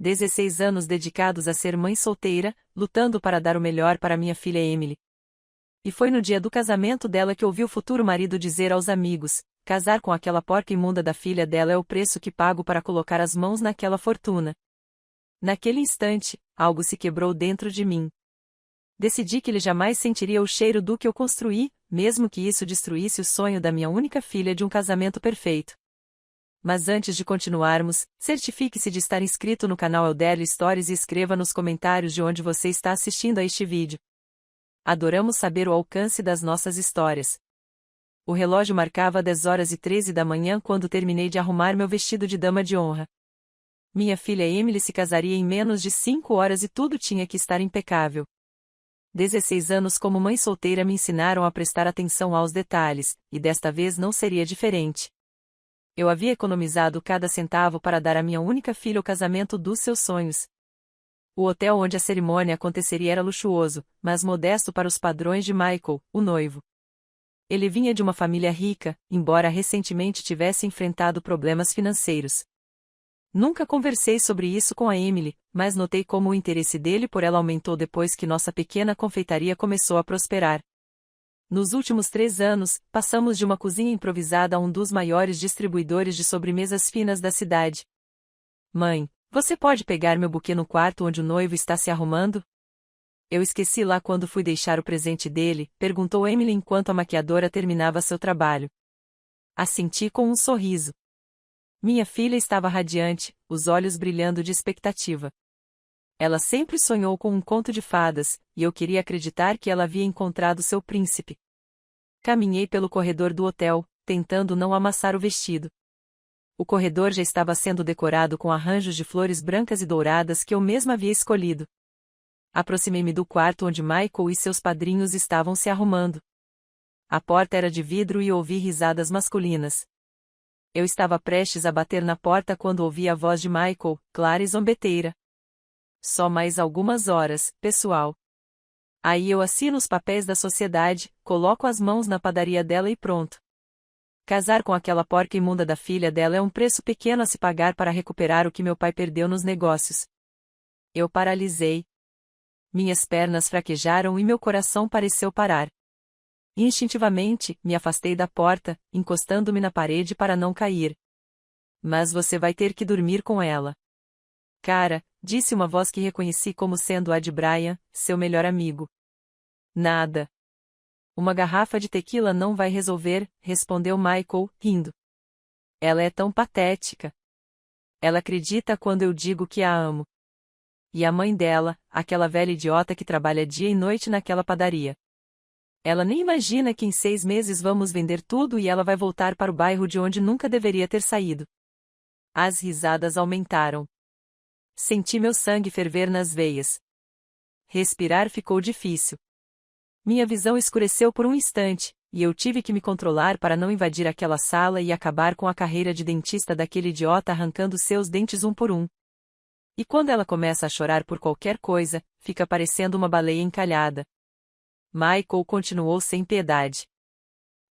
16 anos dedicados a ser mãe solteira, lutando para dar o melhor para minha filha Emily. E foi no dia do casamento dela que ouvi o futuro marido dizer aos amigos: casar com aquela porca imunda da filha dela é o preço que pago para colocar as mãos naquela fortuna. Naquele instante, algo se quebrou dentro de mim. Decidi que ele jamais sentiria o cheiro do que eu construí, mesmo que isso destruísse o sonho da minha única filha de um casamento perfeito. Mas antes de continuarmos, certifique-se de estar inscrito no canal Elderly Stories e escreva nos comentários de onde você está assistindo a este vídeo. Adoramos saber o alcance das nossas histórias. O relógio marcava 10h13 da manhã quando terminei de arrumar meu vestido de dama de honra. Minha filha Emily se casaria em menos de 5 horas e tudo tinha que estar impecável. 16 anos como mãe solteira me ensinaram a prestar atenção aos detalhes, e desta vez não seria diferente. Eu havia economizado cada centavo para dar à minha única filha o casamento dos seus sonhos. O hotel onde a cerimônia aconteceria era luxuoso, mas modesto para os padrões de Michael, o noivo. Ele vinha de uma família rica, embora recentemente tivesse enfrentado problemas financeiros. Nunca conversei sobre isso com a Emily, mas notei como o interesse dele por ela aumentou depois que nossa pequena confeitaria começou a prosperar. Nos últimos 3 anos, passamos de uma cozinha improvisada a um dos maiores distribuidores de sobremesas finas da cidade. Mãe, você pode pegar meu buquê no quarto onde o noivo está se arrumando? Eu esqueci lá quando fui deixar o presente dele, perguntou Emily enquanto a maquiadora terminava seu trabalho. Assenti com um sorriso. Minha filha estava radiante, os olhos brilhando de expectativa. Ela sempre sonhou com um conto de fadas, e eu queria acreditar que ela havia encontrado seu príncipe. Caminhei pelo corredor do hotel, tentando não amassar o vestido. O corredor já estava sendo decorado com arranjos de flores brancas e douradas que eu mesma havia escolhido. Aproximei-me do quarto onde Michael e seus padrinhos estavam se arrumando. A porta era de vidro e ouvi risadas masculinas. Eu estava prestes a bater na porta quando ouvi a voz de Michael, clara e zombeteira. Só mais algumas horas, pessoal. Aí eu assino os papéis da sociedade, coloco as mãos na padaria dela e pronto. Casar com aquela porca imunda da filha dela é um preço pequeno a se pagar para recuperar o que meu pai perdeu nos negócios. Eu paralisei. Minhas pernas fraquejaram e meu coração pareceu parar. Instintivamente, me afastei da porta, encostando-me na parede para não cair. Mas você vai ter que dormir com ela. Cara, disse uma voz que reconheci como sendo a de Brian, seu melhor amigo. Nada. Uma garrafa de tequila não vai resolver, respondeu Michael, rindo. Ela é tão patética. Ela acredita quando eu digo que a amo. E a mãe dela, aquela velha idiota que trabalha dia e noite naquela padaria. Ela nem imagina que em 6 meses vamos vender tudo e ela vai voltar para o bairro de onde nunca deveria ter saído. As risadas aumentaram. Senti meu sangue ferver nas veias. Respirar ficou difícil. Minha visão escureceu por um instante, e eu tive que me controlar para não invadir aquela sala e acabar com a carreira de dentista daquele idiota arrancando seus dentes um por um. E quando ela começa a chorar por qualquer coisa, fica parecendo uma baleia encalhada. Michael continuou sem piedade.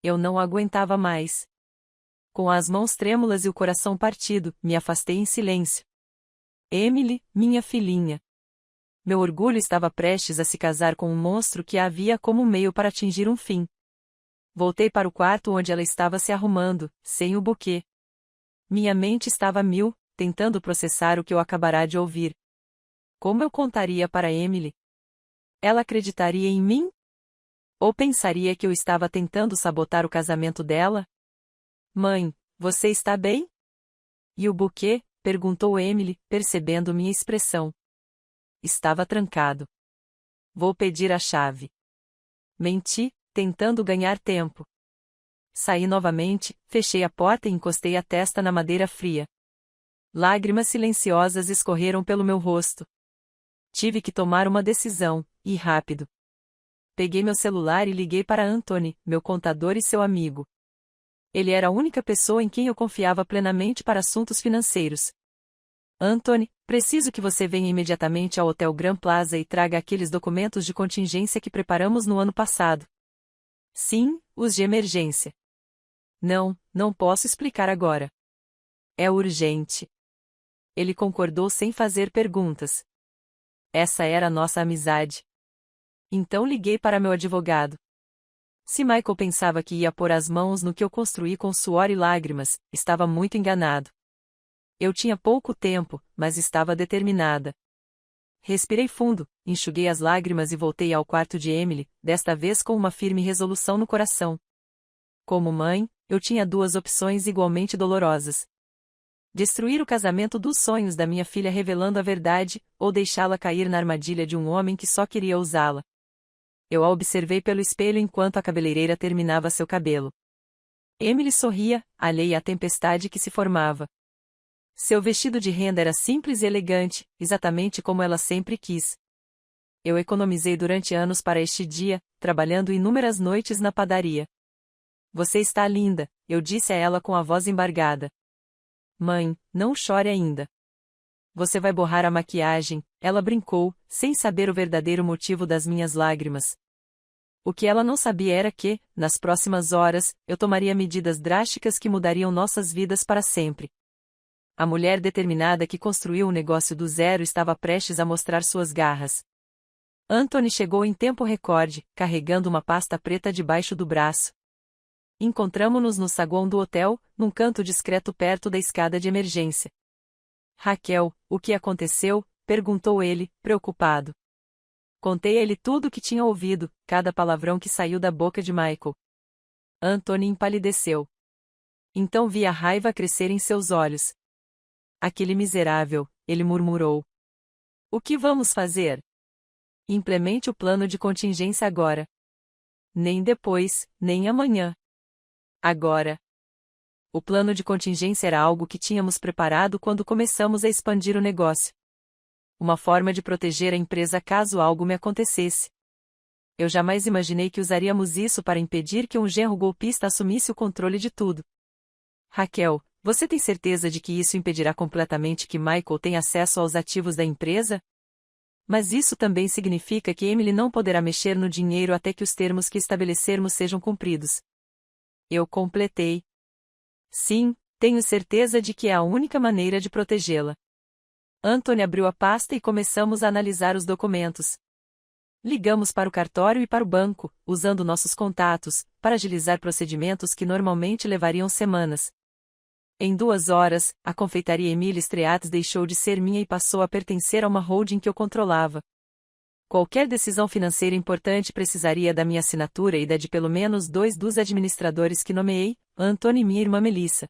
Eu não aguentava mais. Com as mãos trêmulas e o coração partido, me afastei em silêncio. Emily, minha filhinha. Meu orgulho estava prestes a se casar com um monstro que a havia como meio para atingir um fim. Voltei para o quarto onde ela estava se arrumando, sem o buquê. Minha mente estava a mil, tentando processar o que eu acabara de ouvir. Como eu contaria para Emily? Ela acreditaria em mim? Ou pensaria que eu estava tentando sabotar o casamento dela? Mãe, você está bem? E o buquê? Perguntou Emily, percebendo minha expressão. Estava trancado. Vou pedir a chave. Menti, tentando ganhar tempo. Saí novamente, fechei a porta e encostei a testa na madeira fria. Lágrimas silenciosas escorreram pelo meu rosto. Tive que tomar uma decisão, e rápido. Peguei meu celular e liguei para Anthony, meu contador e seu amigo. Ele era a única pessoa em quem eu confiava plenamente para assuntos financeiros. Anthony, preciso que você venha imediatamente ao Hotel Grand Plaza e traga aqueles documentos de contingência que preparamos no ano passado. Sim, os de emergência. Não, não posso explicar agora. É urgente. Ele concordou sem fazer perguntas. Essa era a nossa amizade. Então liguei para meu advogado. Se Michael pensava que ia pôr as mãos no que eu construí com suor e lágrimas, estava muito enganado. Eu tinha pouco tempo, mas estava determinada. Respirei fundo, enxuguei as lágrimas e voltei ao quarto de Emily, desta vez com uma firme resolução no coração. Como mãe, eu tinha duas opções igualmente dolorosas. Destruir o casamento dos sonhos da minha filha revelando a verdade, ou deixá-la cair na armadilha de um homem que só queria usá-la. Eu a observei pelo espelho enquanto a cabeleireira terminava seu cabelo. Emily sorria, alheia à tempestade que se formava. Seu vestido de renda era simples e elegante, exatamente como ela sempre quis. Eu economizei durante anos para este dia, trabalhando inúmeras noites na padaria. Você está linda, eu disse a ela com a voz embargada. Mãe, não chore ainda. Você vai borrar a maquiagem, ela brincou, sem saber o verdadeiro motivo das minhas lágrimas. O que ela não sabia era que, nas próximas horas, eu tomaria medidas drásticas que mudariam nossas vidas para sempre. A mulher determinada que construiu o negócio do zero estava prestes a mostrar suas garras. Anthony chegou em tempo recorde, carregando uma pasta preta debaixo do braço. Encontramo-nos no saguão do hotel, num canto discreto perto da escada de emergência. Raquel, o que aconteceu? Perguntou ele, preocupado. Contei a ele tudo o que tinha ouvido, cada palavrão que saiu da boca de Michael. Anthony empalideceu. Então vi a raiva crescer em seus olhos. Aquele miserável, ele murmurou. O que vamos fazer? Implemente o plano de contingência agora. Nem depois, nem amanhã. Agora. O plano de contingência era algo que tínhamos preparado quando começamos a expandir o negócio. Uma forma de proteger a empresa caso algo me acontecesse. Eu jamais imaginei que usaríamos isso para impedir que um genro golpista assumisse o controle de tudo. Raquel, você tem certeza de que isso impedirá completamente que Michael tenha acesso aos ativos da empresa? Mas isso também significa que Emily não poderá mexer no dinheiro até que os termos que estabelecermos sejam cumpridos. Eu completei. Sim, tenho certeza de que é a única maneira de protegê-la. Anthony abriu a pasta e começamos a analisar os documentos. Ligamos para o cartório e para o banco, usando nossos contatos, para agilizar procedimentos que normalmente levariam semanas. Em 2 horas, a confeitaria Emile Streats deixou de ser minha e passou a pertencer a uma holding que eu controlava. Qualquer decisão financeira importante precisaria da minha assinatura e da de pelo menos 2 dos administradores que nomeei, Anthony e minha irmã Melissa.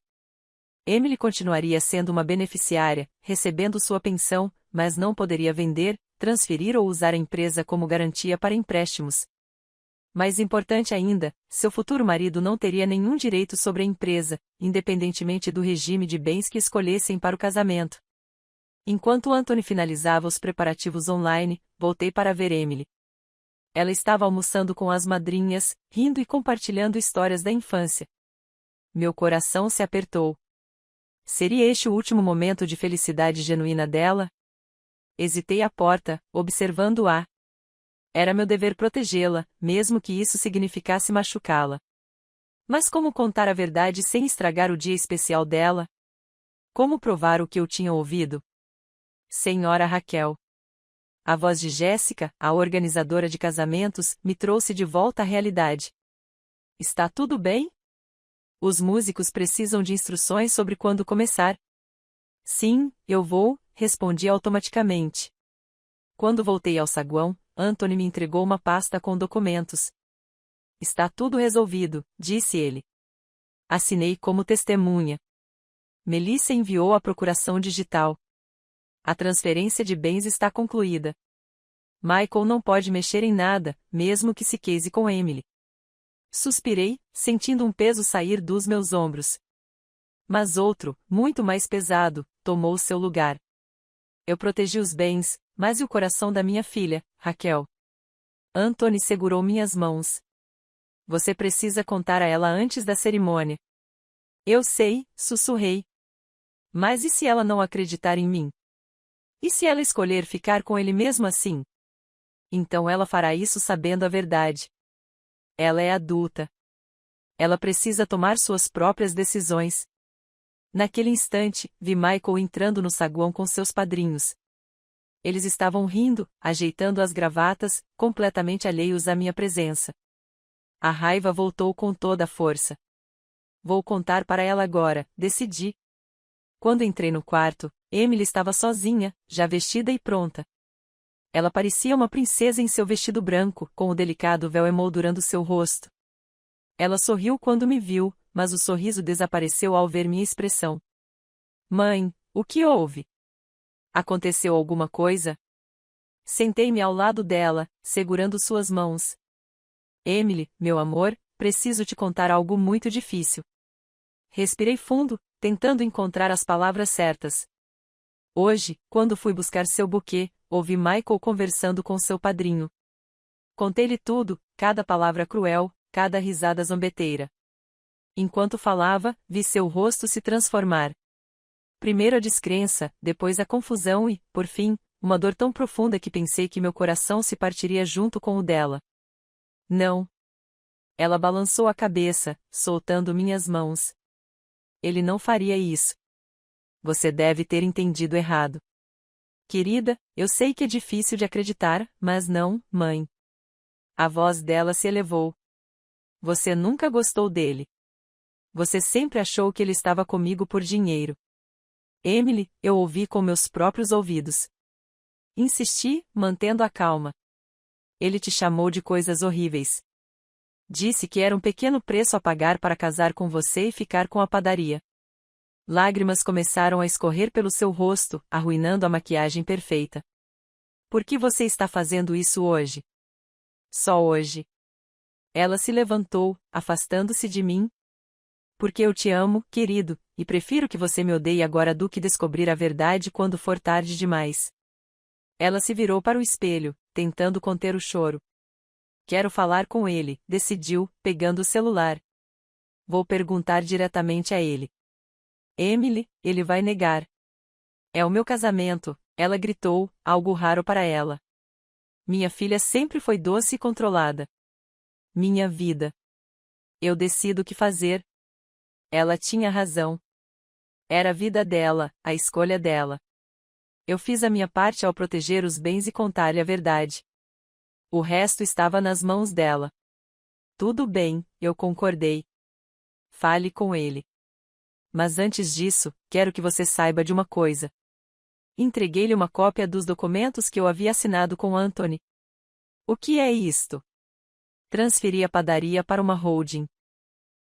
Emily continuaria sendo uma beneficiária, recebendo sua pensão, mas não poderia vender, transferir ou usar a empresa como garantia para empréstimos. Mais importante ainda, seu futuro marido não teria nenhum direito sobre a empresa, independentemente do regime de bens que escolhessem para o casamento. Enquanto Anthony finalizava os preparativos online, voltei para ver Emily. Ela estava almoçando com as madrinhas, rindo e compartilhando histórias da infância. Meu coração se apertou. Seria este o último momento de felicidade genuína dela? Hesitei à porta, observando-a. Era meu dever protegê-la, mesmo que isso significasse machucá-la. Mas como contar a verdade sem estragar o dia especial dela? Como provar o que eu tinha ouvido? Senhora Raquel. A voz de Jéssica, a organizadora de casamentos, me trouxe de volta à realidade. Está tudo bem? Os músicos precisam de instruções sobre quando começar. Sim, eu vou, respondi automaticamente. Quando voltei ao saguão, Anthony me entregou uma pasta com documentos. Está tudo resolvido, disse ele. Assinei como testemunha. Melissa enviou a procuração digital. A transferência de bens está concluída. Michael não pode mexer em nada, mesmo que se case com Emily. Suspirei, sentindo um peso sair dos meus ombros. Mas outro, muito mais pesado, tomou seu lugar. Eu protegi os bens, mas e o coração da minha filha, Raquel? Anthony segurou minhas mãos. Você precisa contar a ela antes da cerimônia. Eu sei, sussurrei. Mas e se ela não acreditar em mim? E se ela escolher ficar com ele mesmo assim? Então ela fará isso sabendo a verdade. Ela é adulta. Ela precisa tomar suas próprias decisões. Naquele instante, vi Michael entrando no saguão com seus padrinhos. Eles estavam rindo, ajeitando as gravatas, completamente alheios à minha presença. A raiva voltou com toda a força. Vou contar para ela agora, decidi. Quando entrei no quarto, Emily estava sozinha, já vestida e pronta. Ela parecia uma princesa em seu vestido branco, com o delicado véu emoldurando seu rosto. Ela sorriu quando me viu, mas o sorriso desapareceu ao ver minha expressão. Mãe, o que houve? Aconteceu alguma coisa? Sentei-me ao lado dela, segurando suas mãos. Emily, meu amor, preciso te contar algo muito difícil. Respirei fundo, tentando encontrar as palavras certas. Hoje, quando fui buscar seu buquê, ouvi Michael conversando com seu padrinho. Contei-lhe tudo, cada palavra cruel, cada risada zombeteira. Enquanto falava, vi seu rosto se transformar. Primeiro a descrença, depois a confusão e, por fim, uma dor tão profunda que pensei que meu coração se partiria junto com o dela. Não. Ela balançou a cabeça, soltando minhas mãos. Ele não faria isso. Você deve ter entendido errado. Querida, eu sei que é difícil de acreditar, mas não, mãe. A voz dela se elevou. Você nunca gostou dele. Você sempre achou que ele estava comigo por dinheiro. Emily, eu ouvi com meus próprios ouvidos. Insisti, mantendo a calma. Ele te chamou de coisas horríveis. Disse que era um pequeno preço a pagar para casar com você e ficar com a padaria. Lágrimas começaram a escorrer pelo seu rosto, arruinando a maquiagem perfeita. Por que você está fazendo isso hoje? Só hoje. Ela se levantou, afastando-se de mim. Porque eu te amo, querido, e prefiro que você me odeie agora do que descobrir a verdade quando for tarde demais. Ela se virou para o espelho, tentando conter o choro. Quero falar com ele, decidiu, pegando o celular. Vou perguntar diretamente a ele. Emily, ele vai negar. É o meu casamento, ela gritou, algo raro para ela. Minha filha sempre foi doce e controlada. Minha vida. Eu decido o que fazer. Ela tinha razão. Era a vida dela, a escolha dela. Eu fiz a minha parte ao proteger os bens e contar-lhe a verdade. O resto estava nas mãos dela. Tudo bem, eu concordei. Fale com ele. Mas antes disso, quero que você saiba de uma coisa. Entreguei-lhe uma cópia dos documentos que eu havia assinado com Anthony. O que é isto? Transferi a padaria para uma holding.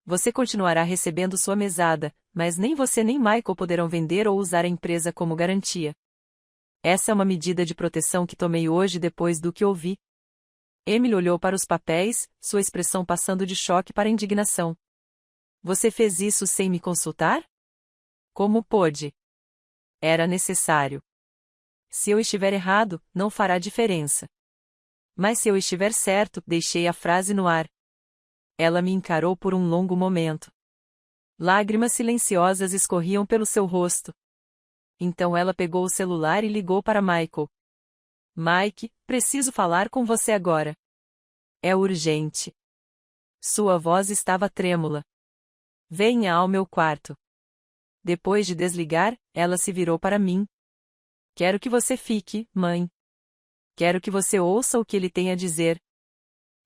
Você continuará recebendo sua mesada, mas nem você nem Michael poderão vender ou usar a empresa como garantia. Essa é uma medida de proteção que tomei hoje depois do que ouvi. Emily olhou para os papéis, sua expressão passando de choque para indignação. Você fez isso sem me consultar? Como pôde? Era necessário. Se eu estiver errado, não fará diferença. Mas se eu estiver certo, deixei a frase no ar. Ela me encarou por um longo momento. Lágrimas silenciosas escorriam pelo seu rosto. Então ela pegou o celular e ligou para Michael. Mike, preciso falar com você agora. É urgente. Sua voz estava trêmula. Venha ao meu quarto. Depois de desligar, ela se virou para mim. Quero que você fique, mãe. Quero que você ouça o que ele tem a dizer.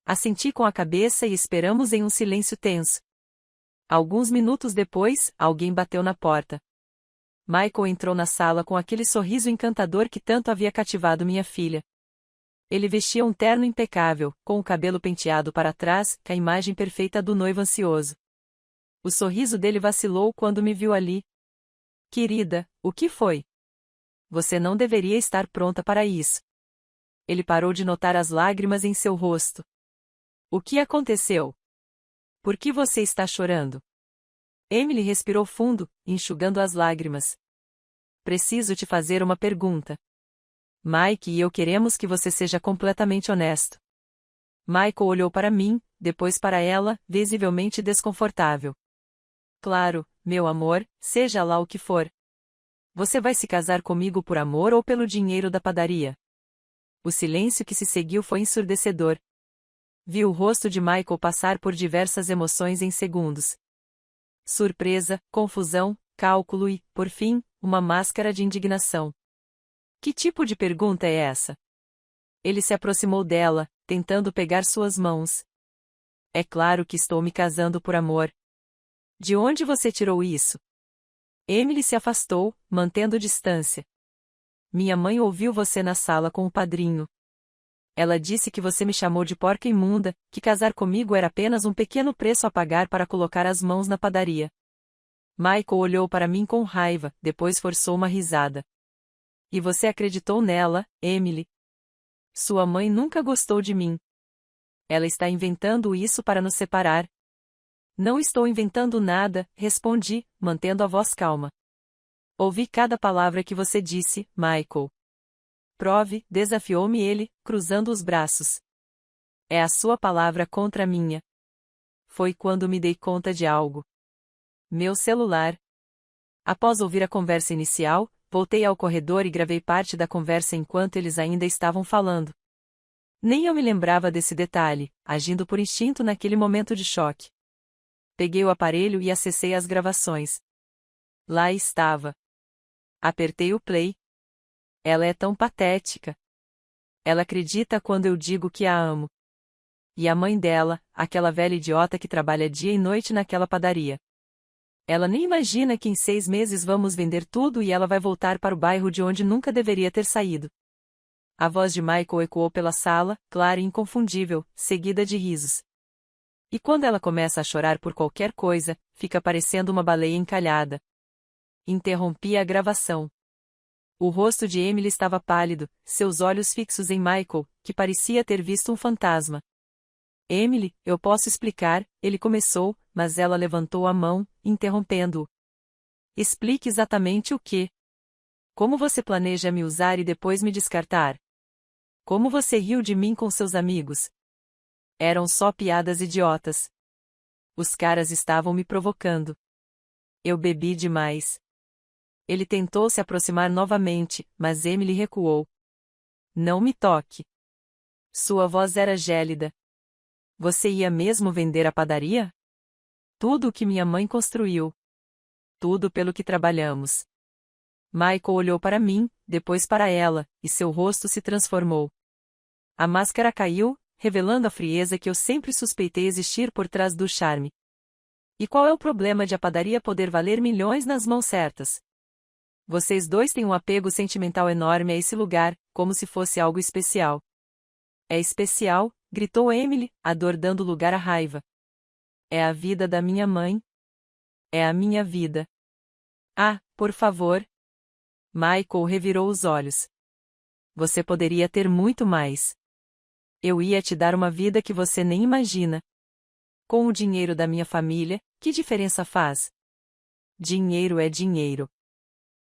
Assenti com a cabeça e esperamos em um silêncio tenso. Alguns minutos depois, alguém bateu na porta. Michael entrou na sala com aquele sorriso encantador que tanto havia cativado minha filha. Ele vestia um terno impecável, com o cabelo penteado para trás, com a imagem perfeita do noivo ansioso. O sorriso dele vacilou quando me viu ali. Querida, o que foi? Você não deveria estar pronta para isso. Ele parou de notar as lágrimas em seu rosto. O que aconteceu? Por que você está chorando? Emily respirou fundo, enxugando as lágrimas. Preciso te fazer uma pergunta. Mike e eu queremos que você seja completamente honesto. Michael olhou para mim, depois para ela, visivelmente desconfortável. Claro, meu amor, seja lá o que for. Você vai se casar comigo por amor ou pelo dinheiro da padaria? O silêncio que se seguiu foi ensurdecedor. Vi o rosto de Michael passar por diversas emoções em segundos. Surpresa, confusão, cálculo e, por fim, uma máscara de indignação. Que tipo de pergunta é essa? Ele se aproximou dela, tentando pegar suas mãos. É claro que estou me casando por amor. De onde você tirou isso? Emily se afastou, mantendo distância. Minha mãe ouviu você na sala com o padrinho. Ela disse que você me chamou de porca imunda, que casar comigo era apenas um pequeno preço a pagar para colocar as mãos na padaria. Michael olhou para mim com raiva, depois forçou uma risada. E você acreditou nela, Emily? Sua mãe nunca gostou de mim. Ela está inventando isso para nos separar. Não estou inventando nada, respondi, mantendo a voz calma. Ouvi cada palavra que você disse, Michael. Prove, desafiou-me ele, cruzando os braços. É a sua palavra contra a minha. Foi quando me dei conta de algo. Meu celular. Após ouvir a conversa inicial, voltei ao corredor e gravei parte da conversa enquanto eles ainda estavam falando. Nem eu me lembrava desse detalhe, agindo por instinto naquele momento de choque. Peguei o aparelho e acessei as gravações. Lá estava. Apertei o play. Ela é tão patética. Ela acredita quando eu digo que a amo. E a mãe dela, aquela velha idiota que trabalha dia e noite naquela padaria. Ela nem imagina que em 6 meses vamos vender tudo e ela vai voltar para o bairro de onde nunca deveria ter saído. A voz de Michael ecoou pela sala, clara e inconfundível, seguida de risos. E quando ela começa a chorar por qualquer coisa, fica parecendo uma baleia encalhada. Interrompi a gravação. O rosto de Emily estava pálido, seus olhos fixos em Michael, que parecia ter visto um fantasma. Emily, eu posso explicar, ele começou, mas ela levantou a mão, interrompendo-o. Explique exatamente o que. Como você planeja me usar e depois me descartar? Como você riu de mim com seus amigos? Eram só piadas idiotas. Os caras estavam me provocando. Eu bebi demais. Ele tentou se aproximar novamente, mas Emily recuou. Não me toque. Sua voz era gélida. Você ia mesmo vender a padaria? Tudo o que minha mãe construiu. Tudo pelo que trabalhamos. Michael olhou para mim, depois para ela, e seu rosto se transformou. A máscara caiu, revelando a frieza que eu sempre suspeitei existir por trás do charme. E qual é o problema de a padaria poder valer milhões nas mãos certas? Vocês dois têm um apego sentimental enorme a esse lugar, como se fosse algo especial. É especial, gritou Emily, a dor dando lugar à raiva. É a vida da minha mãe. É a minha vida. Ah, por favor. Michael revirou os olhos. Você poderia ter muito mais. Eu ia te dar uma vida que você nem imagina. Com o dinheiro da minha família, que diferença faz? Dinheiro é dinheiro.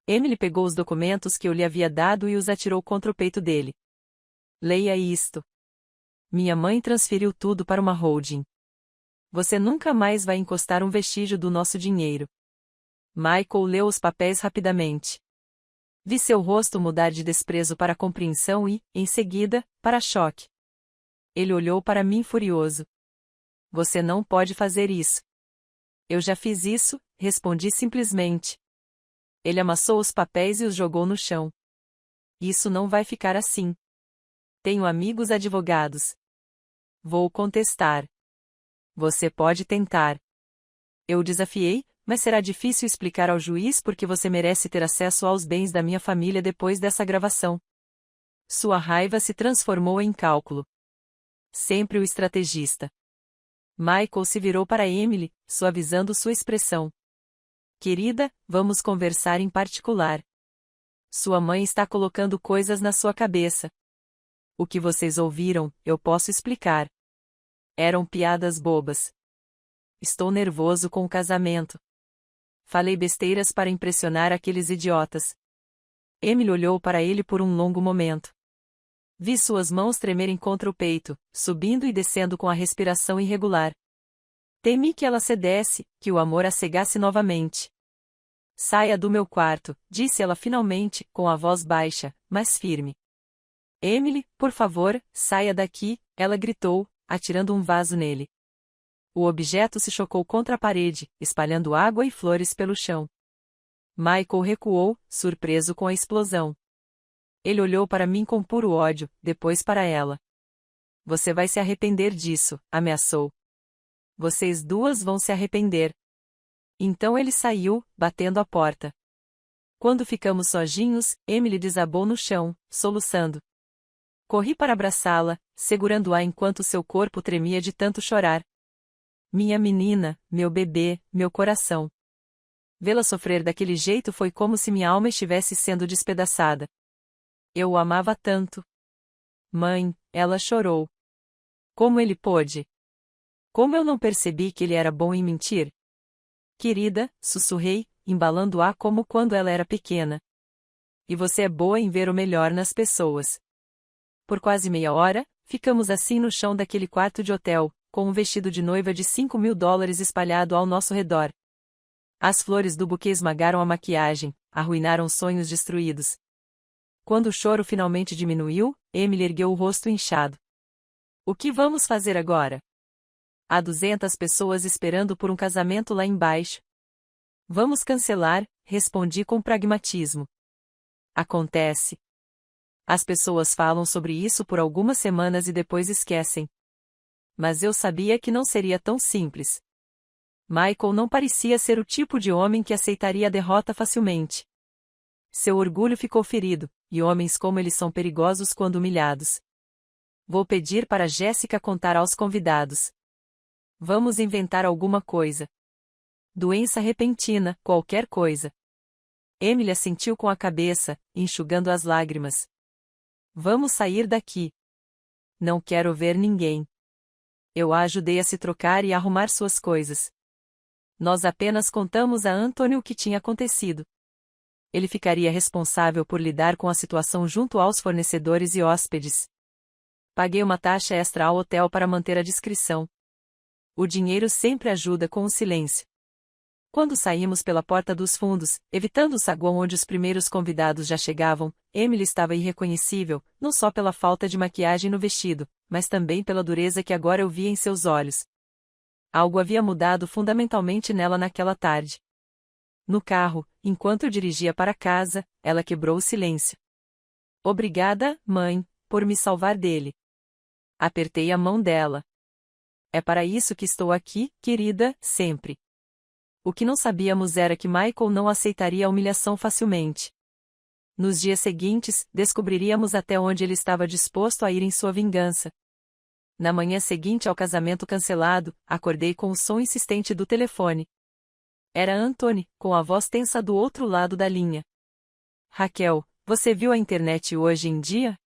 Emily pegou os documentos que eu lhe havia dado e os atirou contra o peito dele. Leia isto. Minha mãe transferiu tudo para uma holding. Você nunca mais vai encostar um vestígio do nosso dinheiro. Michael leu os papéis rapidamente. Vi seu rosto mudar de desprezo para compreensão e, em seguida, para choque. Ele olhou para mim furioso. Você não pode fazer isso. Eu já fiz isso, respondi simplesmente. Ele amassou os papéis e os jogou no chão. Isso não vai ficar assim. Tenho amigos advogados. Vou contestar. Você pode tentar. Eu desafiei, mas será difícil explicar ao juiz porque você merece ter acesso aos bens da minha família depois dessa gravação. Sua raiva se transformou em cálculo. Sempre o estrategista. Michael se virou para Emily, suavizando sua expressão. Querida, vamos conversar em particular. Sua mãe está colocando coisas na sua cabeça. O que vocês ouviram, eu posso explicar. Eram piadas bobas. Estou nervoso com o casamento. Falei besteiras para impressionar aqueles idiotas. Emily olhou para ele por um longo momento. Vi suas mãos tremerem contra o peito, subindo e descendo com a respiração irregular. Temi que ela cedesse, que o amor a cegasse novamente. Saia do meu quarto, disse ela finalmente, com a voz baixa, mas firme. Emily, por favor, saia daqui, ela gritou, atirando um vaso nele. O objeto se chocou contra a parede, espalhando água e flores pelo chão. Michael recuou, surpreso com a explosão. Ele olhou para mim com puro ódio, depois para ela. Você vai se arrepender disso, ameaçou. Vocês duas vão se arrepender. Então ele saiu, batendo a porta. Quando ficamos sozinhos, Emily desabou no chão, soluçando. Corri para abraçá-la, segurando-a enquanto seu corpo tremia de tanto chorar. Minha menina, meu bebê, meu coração. Vê-la sofrer daquele jeito foi como se minha alma estivesse sendo despedaçada. Eu o amava tanto. Mãe, ela chorou. Como ele pôde? Como eu não percebi que ele era bom em mentir? Querida, sussurrei, embalando-a como quando ela era pequena. E você é boa em ver o melhor nas pessoas. Por quase meia hora, ficamos assim no chão daquele quarto de hotel, com um vestido de noiva de $5.000 espalhado ao nosso redor. As flores do buquê esmagaram a maquiagem, arruinaram sonhos destruídos. Quando o choro finalmente diminuiu, Emily ergueu o rosto inchado. O que vamos fazer agora? Há 200 pessoas esperando por um casamento lá embaixo. Vamos cancelar, respondi com pragmatismo. Acontece. As pessoas falam sobre isso por algumas semanas e depois esquecem. Mas eu sabia que não seria tão simples. Michael não parecia ser o tipo de homem que aceitaria a derrota facilmente. Seu orgulho ficou ferido, e homens como ele são perigosos quando humilhados. Vou pedir para Jéssica contar aos convidados. Vamos inventar alguma coisa. Doença repentina, qualquer coisa. Emily assentiu com a cabeça, enxugando as lágrimas. Vamos sair daqui. Não quero ver ninguém. Eu a ajudei a se trocar e a arrumar suas coisas. Nós apenas contamos a Anthony o que tinha acontecido. Ele ficaria responsável por lidar com a situação junto aos fornecedores e hóspedes. Paguei uma taxa extra ao hotel para manter a discrição. O dinheiro sempre ajuda com o silêncio. Quando saímos pela porta dos fundos, evitando o saguão onde os primeiros convidados já chegavam, Emily estava irreconhecível, não só pela falta de maquiagem no vestido, mas também pela dureza que agora eu via em seus olhos. Algo havia mudado fundamentalmente nela naquela tarde. No carro, enquanto eu dirigia para casa, ela quebrou o silêncio. Obrigada, mãe, por me salvar dele. Apertei a mão dela. É para isso que estou aqui, querida, sempre. O que não sabíamos era que Michael não aceitaria a humilhação facilmente. Nos dias seguintes, descobriríamos até onde ele estava disposto a ir em sua vingança. Na manhã seguinte ao casamento cancelado, acordei com o som insistente do telefone. Era Anthony, com a voz tensa do outro lado da linha. Raquel, você viu a internet hoje em dia?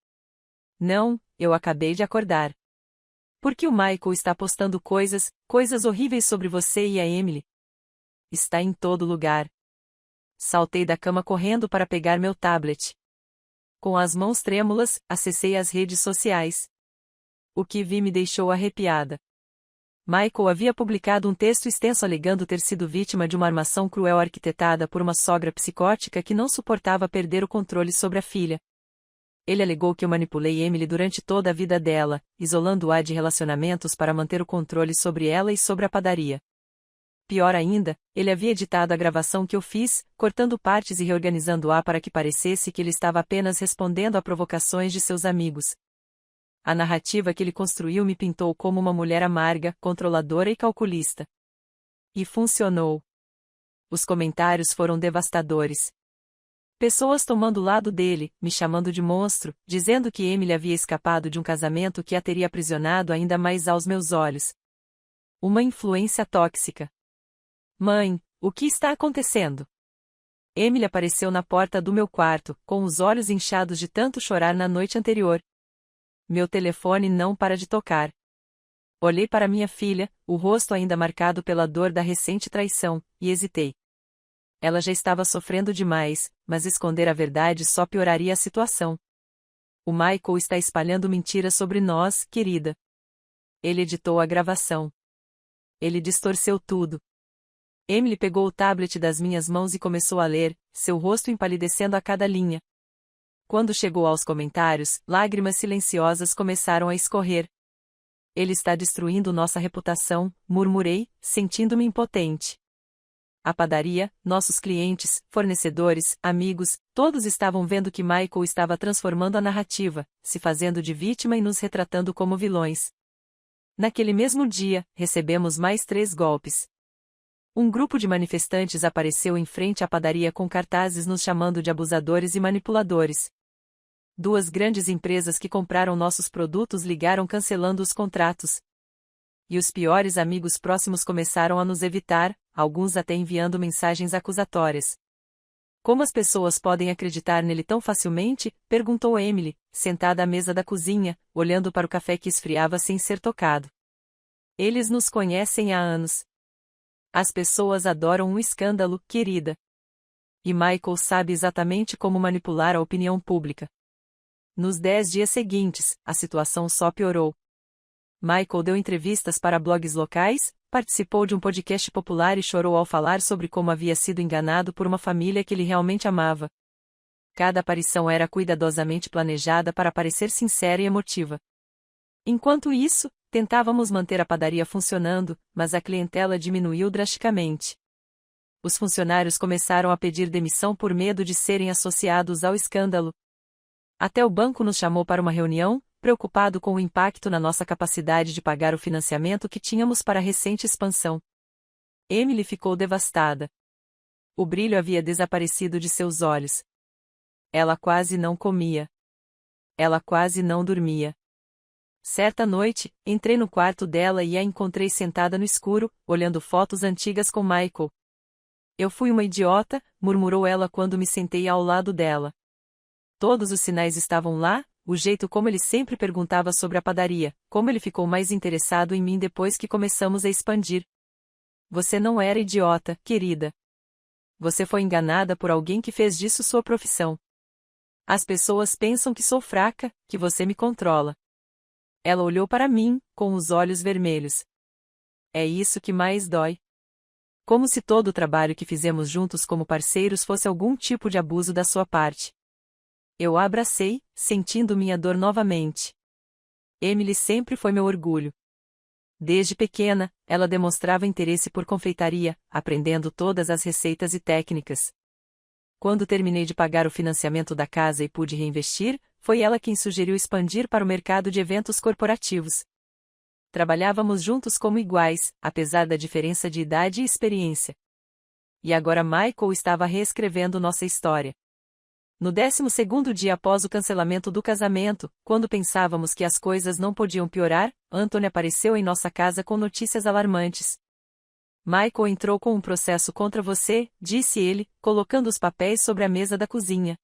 Não, eu acabei de acordar. Por que o Michael está postando coisas horríveis sobre você e a Emily? Está em todo lugar. Saltei da cama correndo para pegar meu tablet. Com as mãos trêmulas, acessei as redes sociais. O que vi me deixou arrepiada. Michael havia publicado um texto extenso alegando ter sido vítima de uma armação cruel arquitetada por uma sogra psicótica que não suportava perder o controle sobre a filha. Ele alegou que eu manipulei Emily durante toda a vida dela, isolando-a de relacionamentos para manter o controle sobre ela e sobre a padaria. Pior ainda, ele havia editado a gravação que eu fiz, cortando partes e reorganizando-a para que parecesse que ele estava apenas respondendo a provocações de seus amigos. A narrativa que ele construiu me pintou como uma mulher amarga, controladora e calculista. E funcionou. Os comentários foram devastadores. Pessoas tomando o lado dele, me chamando de monstro, dizendo que Emily havia escapado de um casamento que a teria aprisionado ainda mais aos meus olhos. Uma influência tóxica. Mãe, o que está acontecendo? Emily apareceu na porta do meu quarto, com os olhos inchados de tanto chorar na noite anterior. Meu telefone não para de tocar. Olhei para minha filha, o rosto ainda marcado pela dor da recente traição, e hesitei. Ela já estava sofrendo demais, mas esconder a verdade só pioraria a situação. O Michael está espalhando mentiras sobre nós, querida. Ele editou a gravação. Ele distorceu tudo. Emily pegou o tablet das minhas mãos e começou a ler, seu rosto empalidecendo a cada linha. Quando chegou aos comentários, lágrimas silenciosas começaram a escorrer. Ele está destruindo nossa reputação, murmurei, sentindo-me impotente. A padaria, nossos clientes, fornecedores, amigos, todos estavam vendo que Michael estava transformando a narrativa, se fazendo de vítima e nos retratando como vilões. Naquele mesmo dia, recebemos mais 3 golpes. Um grupo de manifestantes apareceu em frente à padaria com cartazes nos chamando de abusadores e manipuladores. 2 grandes empresas que compraram nossos produtos ligaram cancelando os contratos. E os piores amigos próximos começaram a nos evitar, alguns até enviando mensagens acusatórias. Como as pessoas podem acreditar nele tão facilmente? Perguntou Emily, sentada à mesa da cozinha, olhando para o café que esfriava sem ser tocado. Eles nos conhecem há anos. As pessoas adoram um escândalo, querida. E Michael sabe exatamente como manipular a opinião pública. Nos 10 dias seguintes, a situação só piorou. Michael deu entrevistas para blogs locais, participou de um podcast popular e chorou ao falar sobre como havia sido enganado por uma família que ele realmente amava. Cada aparição era cuidadosamente planejada para parecer sincera e emotiva. Enquanto isso, tentávamos manter a padaria funcionando, mas a clientela diminuiu drasticamente. Os funcionários começaram a pedir demissão por medo de serem associados ao escândalo. Até o banco nos chamou para uma reunião, preocupado com o impacto na nossa capacidade de pagar o financiamento que tínhamos para a recente expansão. Emily ficou devastada. O brilho havia desaparecido de seus olhos. Ela quase não comia. Ela quase não dormia. Certa noite, entrei no quarto dela e a encontrei sentada no escuro, olhando fotos antigas com Michael. Eu fui uma idiota, murmurou ela quando me sentei ao lado dela. Todos os sinais estavam lá, o jeito como ele sempre perguntava sobre a padaria, como ele ficou mais interessado em mim depois que começamos a expandir. Você não era idiota, querida. Você foi enganada por alguém que fez disso sua profissão. As pessoas pensam que sou fraca, que você me controla. Ela olhou para mim, com os olhos vermelhos. É isso que mais dói. Como se todo o trabalho que fizemos juntos como parceiros fosse algum tipo de abuso da sua parte. Eu a abracei, sentindo minha dor novamente. Emily sempre foi meu orgulho. Desde pequena, ela demonstrava interesse por confeitaria, aprendendo todas as receitas e técnicas. Quando terminei de pagar o financiamento da casa e pude reinvestir, foi ela quem sugeriu expandir para o mercado de eventos corporativos. Trabalhávamos juntos como iguais, apesar da diferença de idade e experiência. E agora Michael estava reescrevendo nossa história. No 12º dia após o cancelamento do casamento, quando pensávamos que as coisas não podiam piorar, Anthony apareceu em nossa casa com notícias alarmantes. Michael entrou com um processo contra você, disse ele, colocando os papéis sobre a mesa da cozinha.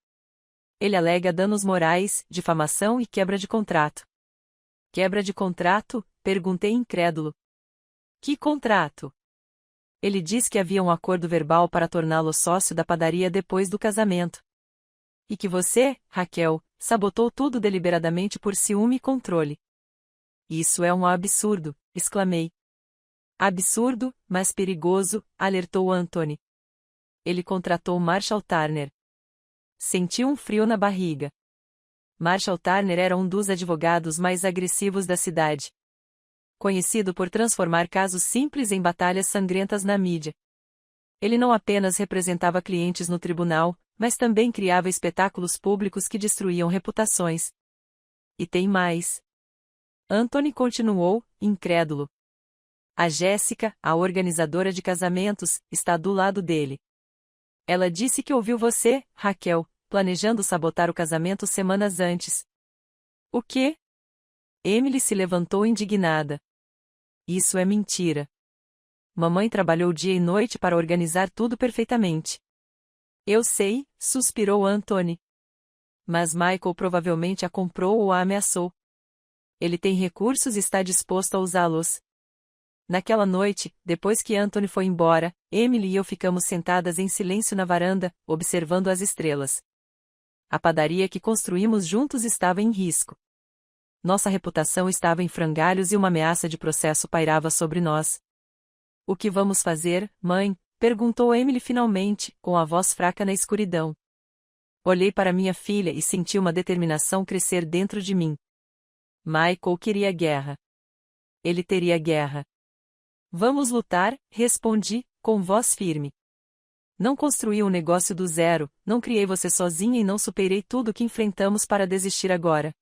Ele alega danos morais, difamação e quebra de contrato. Quebra de contrato? Perguntei incrédulo. Que contrato? Ele diz que havia um acordo verbal para torná-lo sócio da padaria depois do casamento. E que você, Raquel, sabotou tudo deliberadamente por ciúme e controle. Isso é um absurdo, exclamei. Absurdo, mas perigoso, alertou Anthony. Ele contratou Marshall Turner. Senti um frio na barriga. Marshall Turner era um dos advogados mais agressivos da cidade. Conhecido por transformar casos simples em batalhas sangrentas na mídia. Ele não apenas representava clientes no tribunal, mas também criava espetáculos públicos que destruíam reputações. E tem mais. Anthony continuou, incrédulo. A Jéssica, a organizadora de casamentos, está do lado dele. Ela disse que ouviu você, Raquel, planejando sabotar o casamento semanas antes. O quê? Emily se levantou indignada. Isso é mentira. Mamãe trabalhou dia e noite para organizar tudo perfeitamente. Eu sei, suspirou Anthony. Mas Michael provavelmente a comprou ou a ameaçou. Ele tem recursos e está disposto a usá-los. Naquela noite, depois que Anthony foi embora, Emily e eu ficamos sentadas em silêncio na varanda, observando as estrelas. A padaria que construímos juntos estava em risco. Nossa reputação estava em frangalhos e uma ameaça de processo pairava sobre nós. O que vamos fazer, mãe? Perguntou Emily finalmente, com a voz fraca na escuridão. Olhei para minha filha e senti uma determinação crescer dentro de mim. Michael queria guerra. Ele teria guerra. Vamos lutar, respondi, com voz firme. Não construí um negócio do zero, não criei você sozinha e não superei tudo que enfrentamos para desistir agora.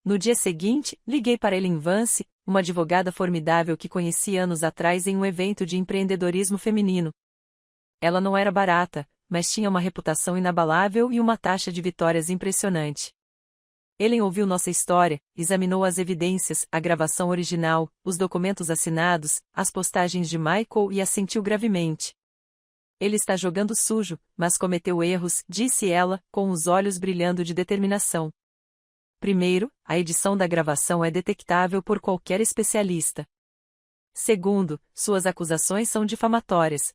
No dia seguinte, liguei para Ellen Vance, uma advogada formidável que conheci anos atrás em um evento de empreendedorismo feminino. Ela não era barata, mas tinha uma reputação inabalável e uma taxa de vitórias impressionante. Ellen ouviu nossa história, examinou as evidências, a gravação original, os documentos assinados, as postagens de Michael e assentiu gravemente. Ele está jogando sujo, mas cometeu erros, disse ela, com os olhos brilhando de determinação. Primeiro, a edição da gravação é detectável por qualquer especialista. Segundo, suas acusações são difamatórias.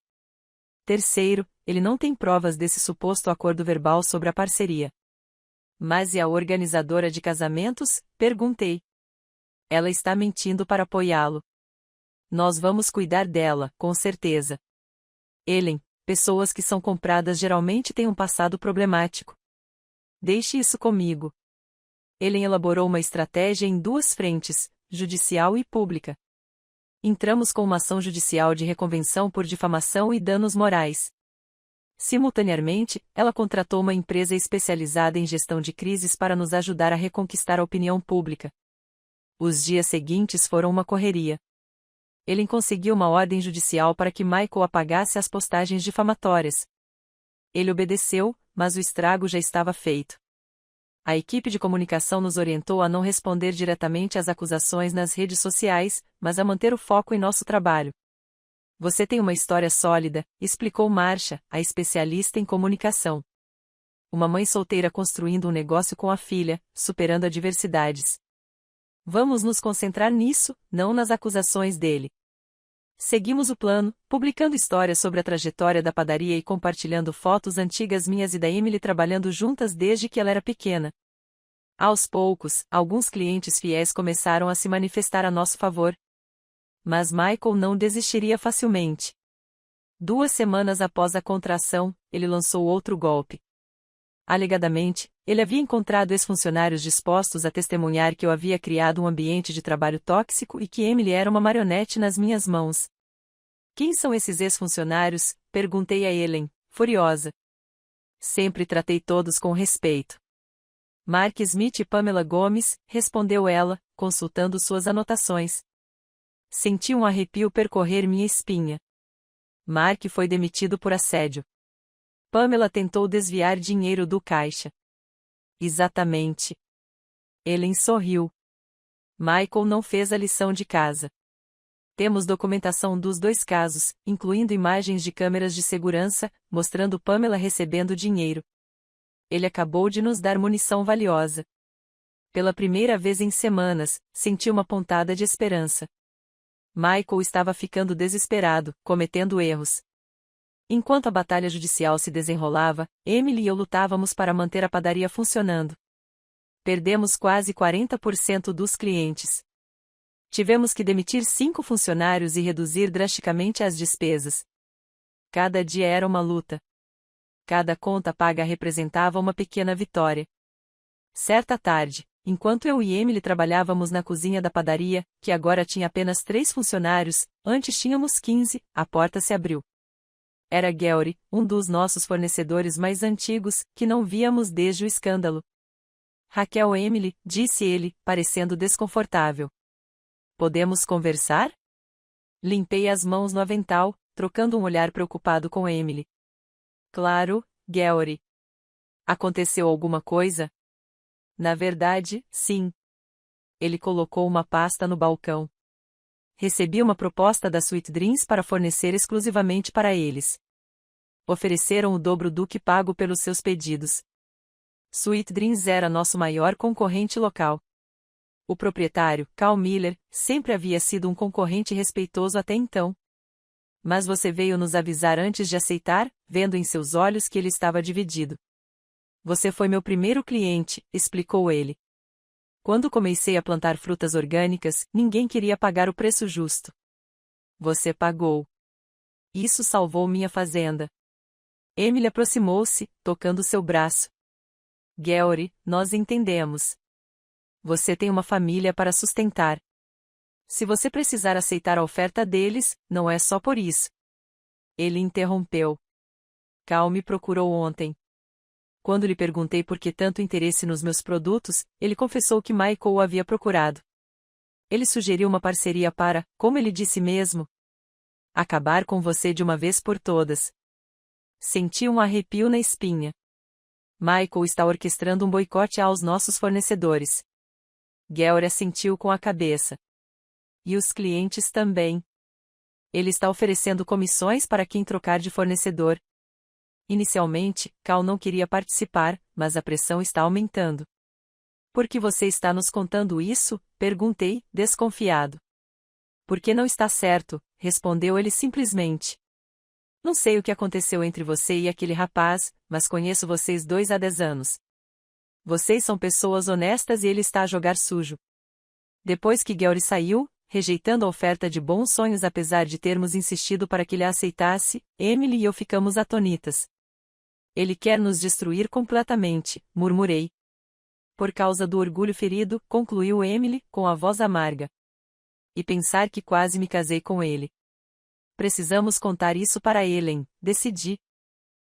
Terceiro, ele não tem provas desse suposto acordo verbal sobre a parceria. Mas e a organizadora de casamentos? Perguntei. Ela está mentindo para apoiá-lo. Nós vamos cuidar dela, com certeza. Ellen, pessoas que são compradas geralmente têm um passado problemático. Deixe isso comigo. Ellen elaborou uma estratégia em duas frentes, judicial e pública. Entramos com uma ação judicial de reconvenção por difamação e danos morais. Simultaneamente, ela contratou uma empresa especializada em gestão de crises para nos ajudar a reconquistar a opinião pública. Os dias seguintes foram uma correria. Ele conseguiu uma ordem judicial para que Michael apagasse as postagens difamatórias. Ele obedeceu, mas o estrago já estava feito. A equipe de comunicação nos orientou a não responder diretamente às acusações nas redes sociais, mas a manter o foco em nosso trabalho. Você tem uma história sólida, explicou Marcia, a especialista em comunicação. Uma mãe solteira construindo um negócio com a filha, superando adversidades. Vamos nos concentrar nisso, não nas acusações dele. Seguimos o plano, publicando histórias sobre a trajetória da padaria e compartilhando fotos antigas minhas e da Emily trabalhando juntas desde que ela era pequena. Aos poucos, alguns clientes fiéis começaram a se manifestar a nosso favor. Mas Michael não desistiria facilmente. 2 semanas após a contração, ele lançou outro golpe. Alegadamente, ele havia encontrado ex-funcionários dispostos a testemunhar que eu havia criado um ambiente de trabalho tóxico e que Emily era uma marionete nas minhas mãos. Quem são esses ex-funcionários? Perguntei a Ellen, furiosa. Sempre tratei todos com respeito. Mark Smith e Pamela Gomes, respondeu ela, consultando suas anotações. Senti um arrepio percorrer minha espinha. Mark foi demitido por assédio. Pamela tentou desviar dinheiro do caixa. Exatamente. Ellen sorriu. Michael não fez a lição de casa. Temos documentação dos 2 casos, incluindo imagens de câmeras de segurança, mostrando Pamela recebendo dinheiro. Ele acabou de nos dar munição valiosa. Pela primeira vez em semanas, senti uma pontada de esperança. Michael estava ficando desesperado, cometendo erros. Enquanto a batalha judicial se desenrolava, Emily e eu lutávamos para manter a padaria funcionando. Perdemos quase 40% dos clientes. Tivemos que demitir 5 funcionários e reduzir drasticamente as despesas. Cada dia era uma luta. Cada conta paga representava uma pequena vitória. Certa tarde, enquanto eu e Emily trabalhávamos na cozinha da padaria, que agora tinha apenas 3 funcionários, antes tínhamos 15, a porta se abriu. Era Gary, um dos nossos fornecedores mais antigos, que não víamos desde o escândalo. Raquel Emily, disse ele, parecendo desconfortável. Podemos conversar? Limpei as mãos no avental, trocando um olhar preocupado com Emily. Claro, Gary. Aconteceu alguma coisa? Na verdade, sim. Ele colocou uma pasta no balcão. Recebi uma proposta da Sweet Dreams para fornecer exclusivamente para eles. Ofereceram o dobro do que pago pelos seus pedidos. Sweet Dreams era nosso maior concorrente local. O proprietário, Carl Miller, sempre havia sido um concorrente respeitoso até então. Mas você veio nos avisar antes de aceitar, vendo em seus olhos que ele estava dividido. Você foi meu primeiro cliente, explicou ele. Quando comecei a plantar frutas orgânicas, ninguém queria pagar o preço justo. Você pagou. Isso salvou minha fazenda. Emily aproximou-se, tocando seu braço. Gary, nós entendemos. Você tem uma família para sustentar. Se você precisar aceitar a oferta deles, não é só por isso. Ele interrompeu. Cal me procurou ontem. Quando lhe perguntei por que tanto interesse nos meus produtos, ele confessou que Michael o havia procurado. Ele sugeriu uma parceria para, como ele disse mesmo, acabar com você de uma vez por todas. Senti um arrepio na espinha. Michael está orquestrando um boicote aos nossos fornecedores. Georg assentiu com a cabeça. E os clientes também. Ele está oferecendo comissões para quem trocar de fornecedor. Inicialmente, Cal não queria participar, mas a pressão está aumentando. Por que você está nos contando isso? Perguntei, desconfiado. Porque não está certo, respondeu ele simplesmente. Não sei o que aconteceu entre você e aquele rapaz, mas conheço vocês dois há 10 anos. Vocês são pessoas honestas e ele está a jogar sujo. Depois que Georg saiu, rejeitando a oferta de bons sonhos apesar de termos insistido para que ele a aceitasse, Emily e eu ficamos atonitas. Ele quer nos destruir completamente, murmurei. Por causa do orgulho ferido, concluiu Emily, com a voz amarga. E pensar que quase me casei com ele. Precisamos contar isso para Ellen, decidi.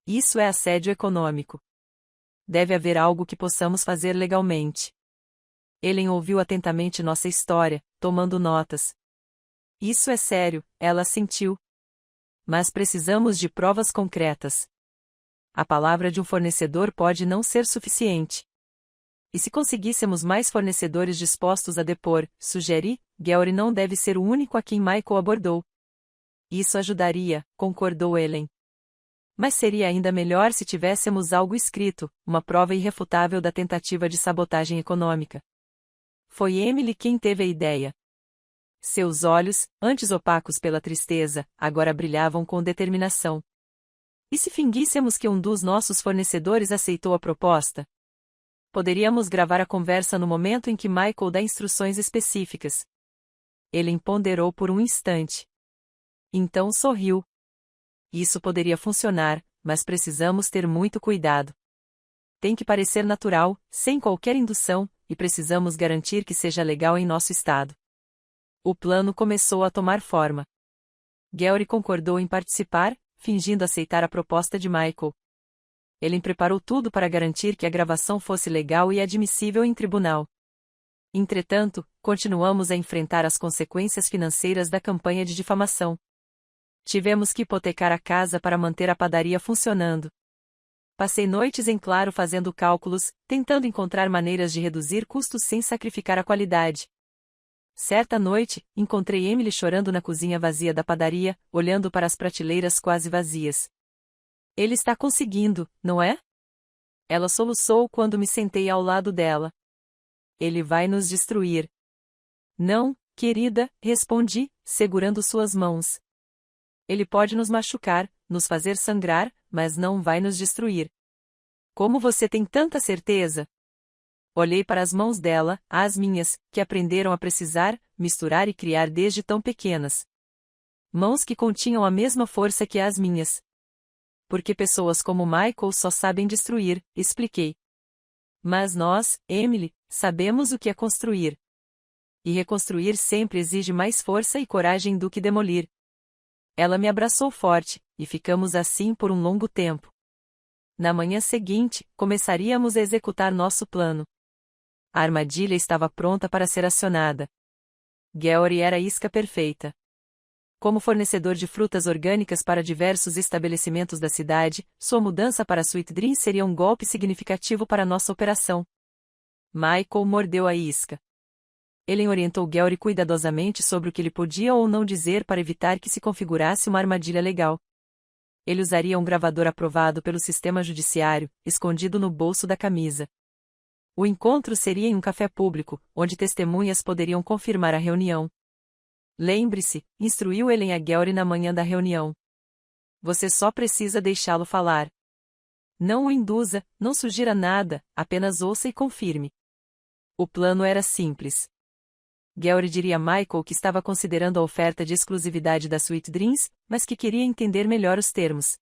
Isso é assédio econômico. Deve haver algo que possamos fazer legalmente. Ellen ouviu atentamente nossa história, tomando notas. Isso é sério, ela assentiu. Mas precisamos de provas concretas. A palavra de um fornecedor pode não ser suficiente. E se conseguíssemos mais fornecedores dispostos a depor, sugeri, Georg não deve ser o único a quem Michael abordou. Isso ajudaria, concordou Ellen. Mas seria ainda melhor se tivéssemos algo escrito, uma prova irrefutável da tentativa de sabotagem econômica. Foi Emily quem teve a ideia. Seus olhos, antes opacos pela tristeza, agora brilhavam com determinação. E se fingíssemos que um dos nossos fornecedores aceitou a proposta? Poderíamos gravar a conversa no momento em que Michael dá instruções específicas. Ele ponderou por um instante. Então sorriu. Isso poderia funcionar, mas precisamos ter muito cuidado. Tem que parecer natural, sem qualquer indução, e precisamos garantir que seja legal em nosso estado. O plano começou a tomar forma. Georg concordou em participar, fingindo aceitar a proposta de Michael. Ele preparou tudo para garantir que a gravação fosse legal e admissível em tribunal. Entretanto, continuamos a enfrentar as consequências financeiras da campanha de difamação. Tivemos que hipotecar a casa para manter a padaria funcionando. Passei noites em claro fazendo cálculos, tentando encontrar maneiras de reduzir custos sem sacrificar a qualidade. Certa noite, encontrei Emily chorando na cozinha vazia da padaria, olhando para as prateleiras quase vazias. Ele está conseguindo, não é? Ela soluçou quando me sentei ao lado dela. Ele vai nos destruir. Não, querida, respondi, segurando suas mãos. Ele pode nos machucar, nos fazer sangrar, mas não vai nos destruir. Como você tem tanta certeza? Olhei para as mãos dela, as minhas, que aprenderam a precisar, misturar e criar desde tão pequenas. Mãos que continham a mesma força que as minhas. Porque pessoas como Michael só sabem destruir, expliquei. Mas nós, Emily, sabemos o que é construir. E reconstruir sempre exige mais força e coragem do que demolir. Ela me abraçou forte, e ficamos assim por um longo tempo. Na manhã seguinte, começaríamos a executar nosso plano. A armadilha estava pronta para ser acionada. Georg era a isca perfeita. Como fornecedor de frutas orgânicas para diversos estabelecimentos da cidade, sua mudança para Sweet Dream seria um golpe significativo para nossa operação. Michael mordeu a isca. Ellen orientou Georg cuidadosamente sobre o que ele podia ou não dizer para evitar que se configurasse uma armadilha legal. Ele usaria um gravador aprovado pelo sistema judiciário, escondido no bolso da camisa. O encontro seria em um café público, onde testemunhas poderiam confirmar a reunião. Lembre-se, instruiu Ellen a Georg na manhã da reunião. Você só precisa deixá-lo falar. Não o induza, não sugira nada, apenas ouça e confirme. O plano era simples. Georg diria a Michael que estava considerando a oferta de exclusividade da Sweet Dreams, mas que queria entender melhor os termos.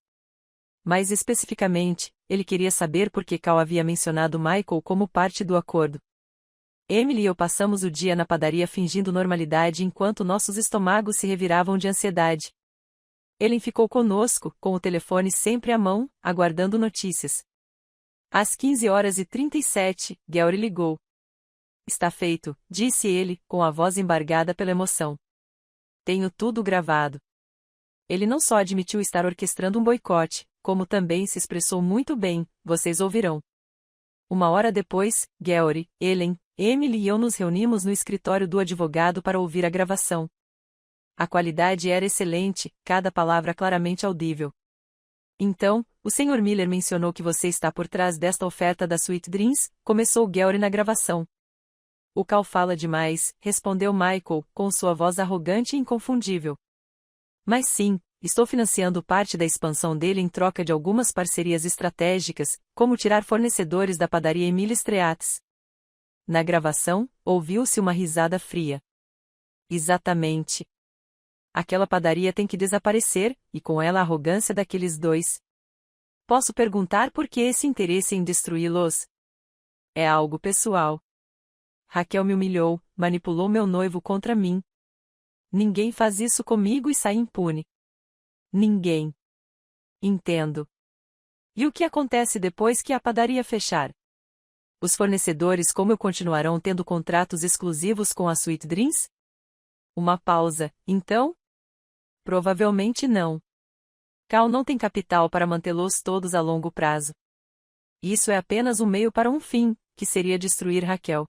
Mais especificamente, ele queria saber por que Cal havia mencionado Michael como parte do acordo. Emily e eu passamos o dia na padaria fingindo normalidade enquanto nossos estômagos se reviravam de ansiedade. Ellen ficou conosco, com o telefone sempre à mão, aguardando notícias. Às 15h37, Gary ligou. Está feito, disse ele, com a voz embargada pela emoção. Tenho tudo gravado. Ele não só admitiu estar orquestrando um boicote, como também se expressou muito bem, vocês ouvirão. 1 hora depois, Gary, Ellen, Emily e eu nos reunimos no escritório do advogado para ouvir a gravação. A qualidade era excelente, cada palavra claramente audível. Então, o Sr. Miller mencionou que você está por trás desta oferta da Sweet Dreams, começou Gary na gravação. O Cal fala demais, respondeu Michael, com sua voz arrogante e inconfundível. Mas sim, estou financiando parte da expansão dele em troca de algumas parcerias estratégicas, como tirar fornecedores da padaria Emília Streats. Na gravação, ouviu-se uma risada fria. Exatamente. Aquela padaria tem que desaparecer, e com ela a arrogância daqueles dois. Posso perguntar por que esse interesse em destruí-los? É algo pessoal. Raquel me humilhou, manipulou meu noivo contra mim. Ninguém faz isso comigo e sai impune. Ninguém. Entendo. E o que acontece depois que a padaria fechar? Os fornecedores como eu continuarão tendo contratos exclusivos com a Sweet Dreams? Uma pausa, então? Provavelmente não. Cal não tem capital para mantê-los todos a longo prazo. Isso é apenas um meio para um fim, que seria destruir Raquel.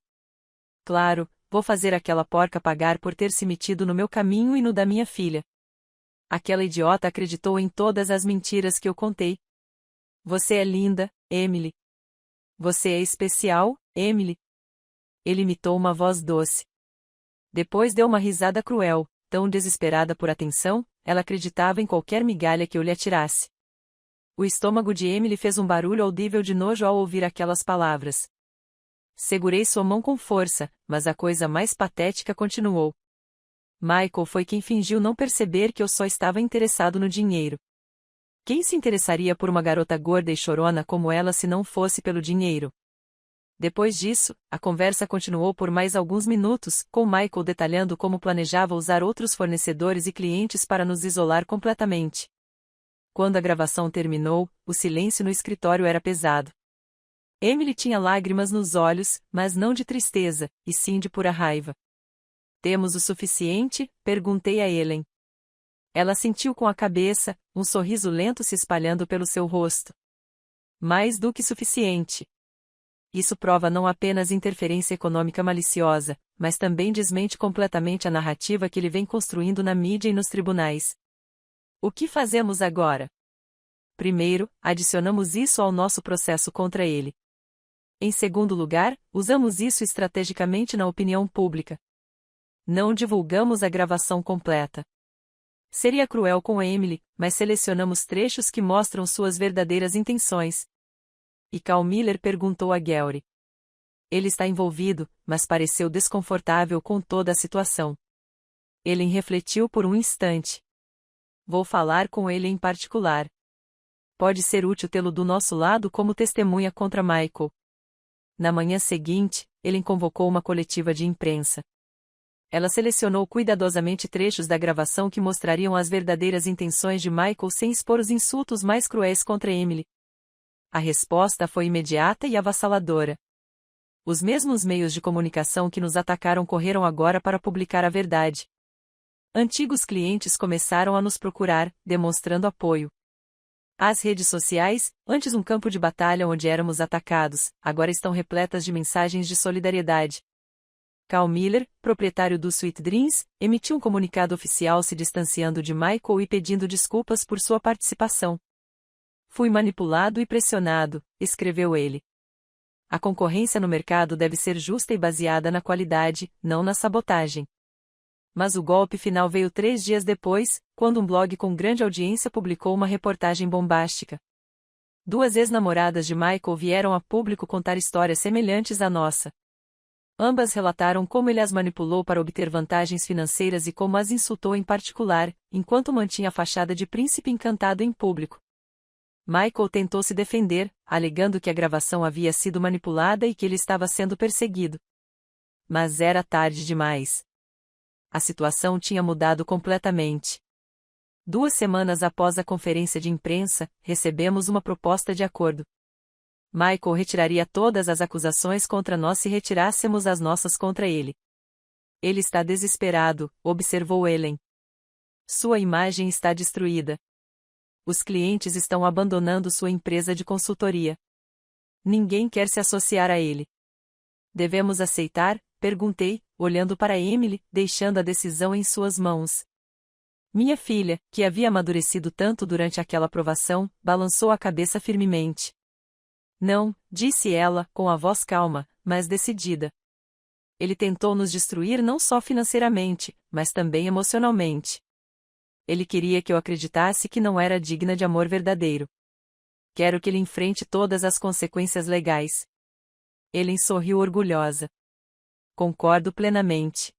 Claro, vou fazer aquela porca pagar por ter se metido no meu caminho e no da minha filha. Aquela idiota acreditou em todas as mentiras que eu contei. Você é linda, Emily. Você é especial, Emily. Ele imitou uma voz doce. Depois deu uma risada cruel, tão desesperada por atenção, ela acreditava em qualquer migalha que eu lhe atirasse. O estômago de Emily fez um barulho audível de nojo ao ouvir aquelas palavras. Segurei sua mão com força, mas a coisa mais patética continuou. Michael foi quem fingiu não perceber que eu só estava interessado no dinheiro. Quem se interessaria por uma garota gorda e chorona como ela se não fosse pelo dinheiro? Depois disso, a conversa continuou por mais alguns minutos, com Michael detalhando como planejava usar outros fornecedores e clientes para nos isolar completamente. Quando a gravação terminou, o silêncio no escritório era pesado. Emily tinha lágrimas nos olhos, mas não de tristeza, e sim de pura raiva. Temos o suficiente? Perguntei a Ellen. Ela sentiu com a cabeça, um sorriso lento se espalhando pelo seu rosto. Mais do que suficiente. Isso prova não apenas interferência econômica maliciosa, mas também desmente completamente a narrativa que ele vem construindo na mídia e nos tribunais. O que fazemos agora? Primeiro, adicionamos isso ao nosso processo contra ele. Em segundo lugar, usamos isso estrategicamente na opinião pública. Não divulgamos a gravação completa. Seria cruel com Emily, mas selecionamos trechos que mostram suas verdadeiras intenções. E Cal Miller perguntou a Gary. Ele está envolvido, mas pareceu desconfortável com toda a situação. Ellen refletiu por um instante. Vou falar com ele em particular. Pode ser útil tê-lo do nosso lado como testemunha contra Michael. Na manhã seguinte, Ellen convocou uma coletiva de imprensa. Ela selecionou cuidadosamente trechos da gravação que mostrariam as verdadeiras intenções de Michael sem expor os insultos mais cruéis contra Emily. A resposta foi imediata e avassaladora. Os mesmos meios de comunicação que nos atacaram correram agora para publicar a verdade. Antigos clientes começaram a nos procurar, demonstrando apoio. As redes sociais, antes um campo de batalha onde éramos atacados, agora estão repletas de mensagens de solidariedade. Cal Miller, proprietário do Sweet Dreams, emitiu um comunicado oficial se distanciando de Michael e pedindo desculpas por sua participação. Fui manipulado e pressionado, escreveu ele. A concorrência no mercado deve ser justa e baseada na qualidade, não na sabotagem. Mas o golpe final veio 3 dias depois, quando um blog com grande audiência publicou uma reportagem bombástica. 2 ex-namoradas de Michael vieram a público contar histórias semelhantes à nossa. Ambas relataram como ele as manipulou para obter vantagens financeiras e como as insultou em particular, enquanto mantinha a fachada de príncipe encantado em público. Michael tentou se defender, alegando que a gravação havia sido manipulada e que ele estava sendo perseguido. Mas era tarde demais. A situação tinha mudado completamente. 2 semanas após a conferência de imprensa, recebemos uma proposta de acordo. Michael retiraria todas as acusações contra nós se retirássemos as nossas contra ele. Ele está desesperado, observou Ellen. Sua imagem está destruída. Os clientes estão abandonando sua empresa de consultoria. Ninguém quer se associar a ele. Devemos aceitar? Perguntei, olhando para Emily, deixando a decisão em suas mãos. Minha filha, que havia amadurecido tanto durante aquela provação, balançou a cabeça firmemente. Não, disse ela, com a voz calma, mas decidida. Ele tentou nos destruir não só financeiramente, mas também emocionalmente. Ele queria que eu acreditasse que não era digna de amor verdadeiro. Quero que ele enfrente todas as consequências legais. Ellen sorriu orgulhosa. Concordo plenamente.